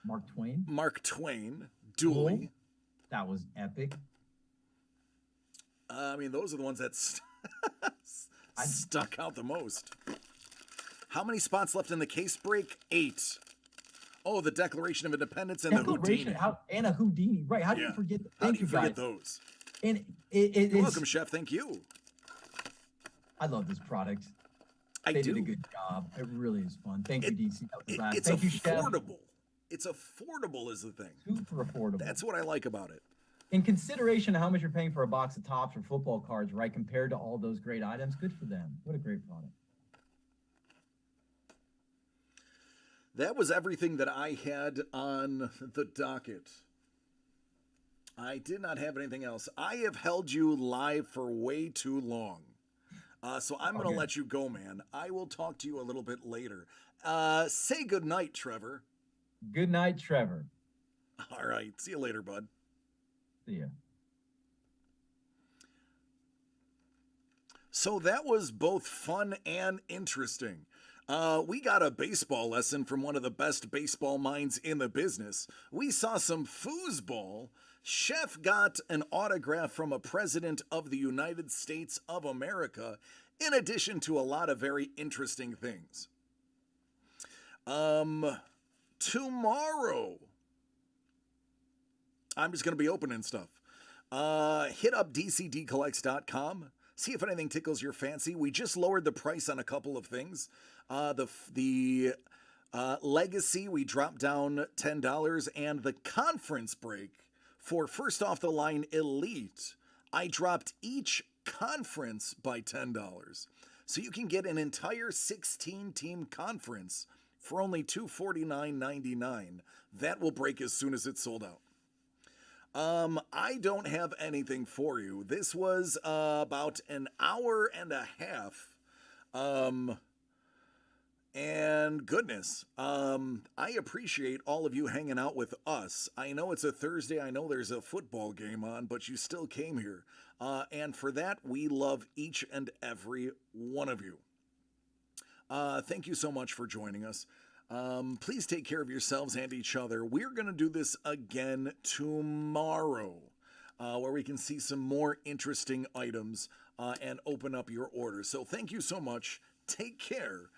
Mark Twain. Dooley. That was epic. I mean, those are the ones that stuck out the most. How many spots left in the case break? 8. Oh, the Declaration of Independence and the Houdini. And a Houdini. Right. How do you forget that? Thank you, forget those? And You're welcome, Chef. Thank you. I love this product. They did a good job. It really is fun. Thank you, DC. It's Thank you, affordable. Chef. It's affordable is the thing. Super affordable. That's what I like about it. In consideration of how much you're paying for a box of Topps or football cards, right, compared to all those great items, good for them. What a great product. That was everything that I had on the docket. I did not have anything else. I have held you live for way too long. So I'm going to let you go, man. I will talk to you a little bit later. Say good night, Trevor. Good night, Trevor. All right. See you later, bud. See ya. So that was both fun and interesting. We got a baseball lesson from one of the best baseball minds in the business. We saw some foosball. Chef got an autograph from a president of the United States of America, in addition to a lot of very interesting things. Tomorrow, I'm just going to be opening stuff. Hit up DCDcollects.com. See if anything tickles your fancy. We just lowered the price on a couple of things. The Legacy, we dropped down $10, and the Conference Break for first off the line Elite, I dropped each conference by $10. So you can get an entire 16-team conference for only $249.99. That will break as soon as it's sold out. I don't have anything for you. This was about an hour and a half. And goodness, I appreciate all of you hanging out with us. I know it's a Thursday. I know there's a football game on, but you still came here. And for that, we love each and every one of you. Thank you so much for joining us. Please take care of yourselves and each other. We're going to do this again tomorrow, where we can see some more interesting items and open up your orders. So thank you so much. Take care.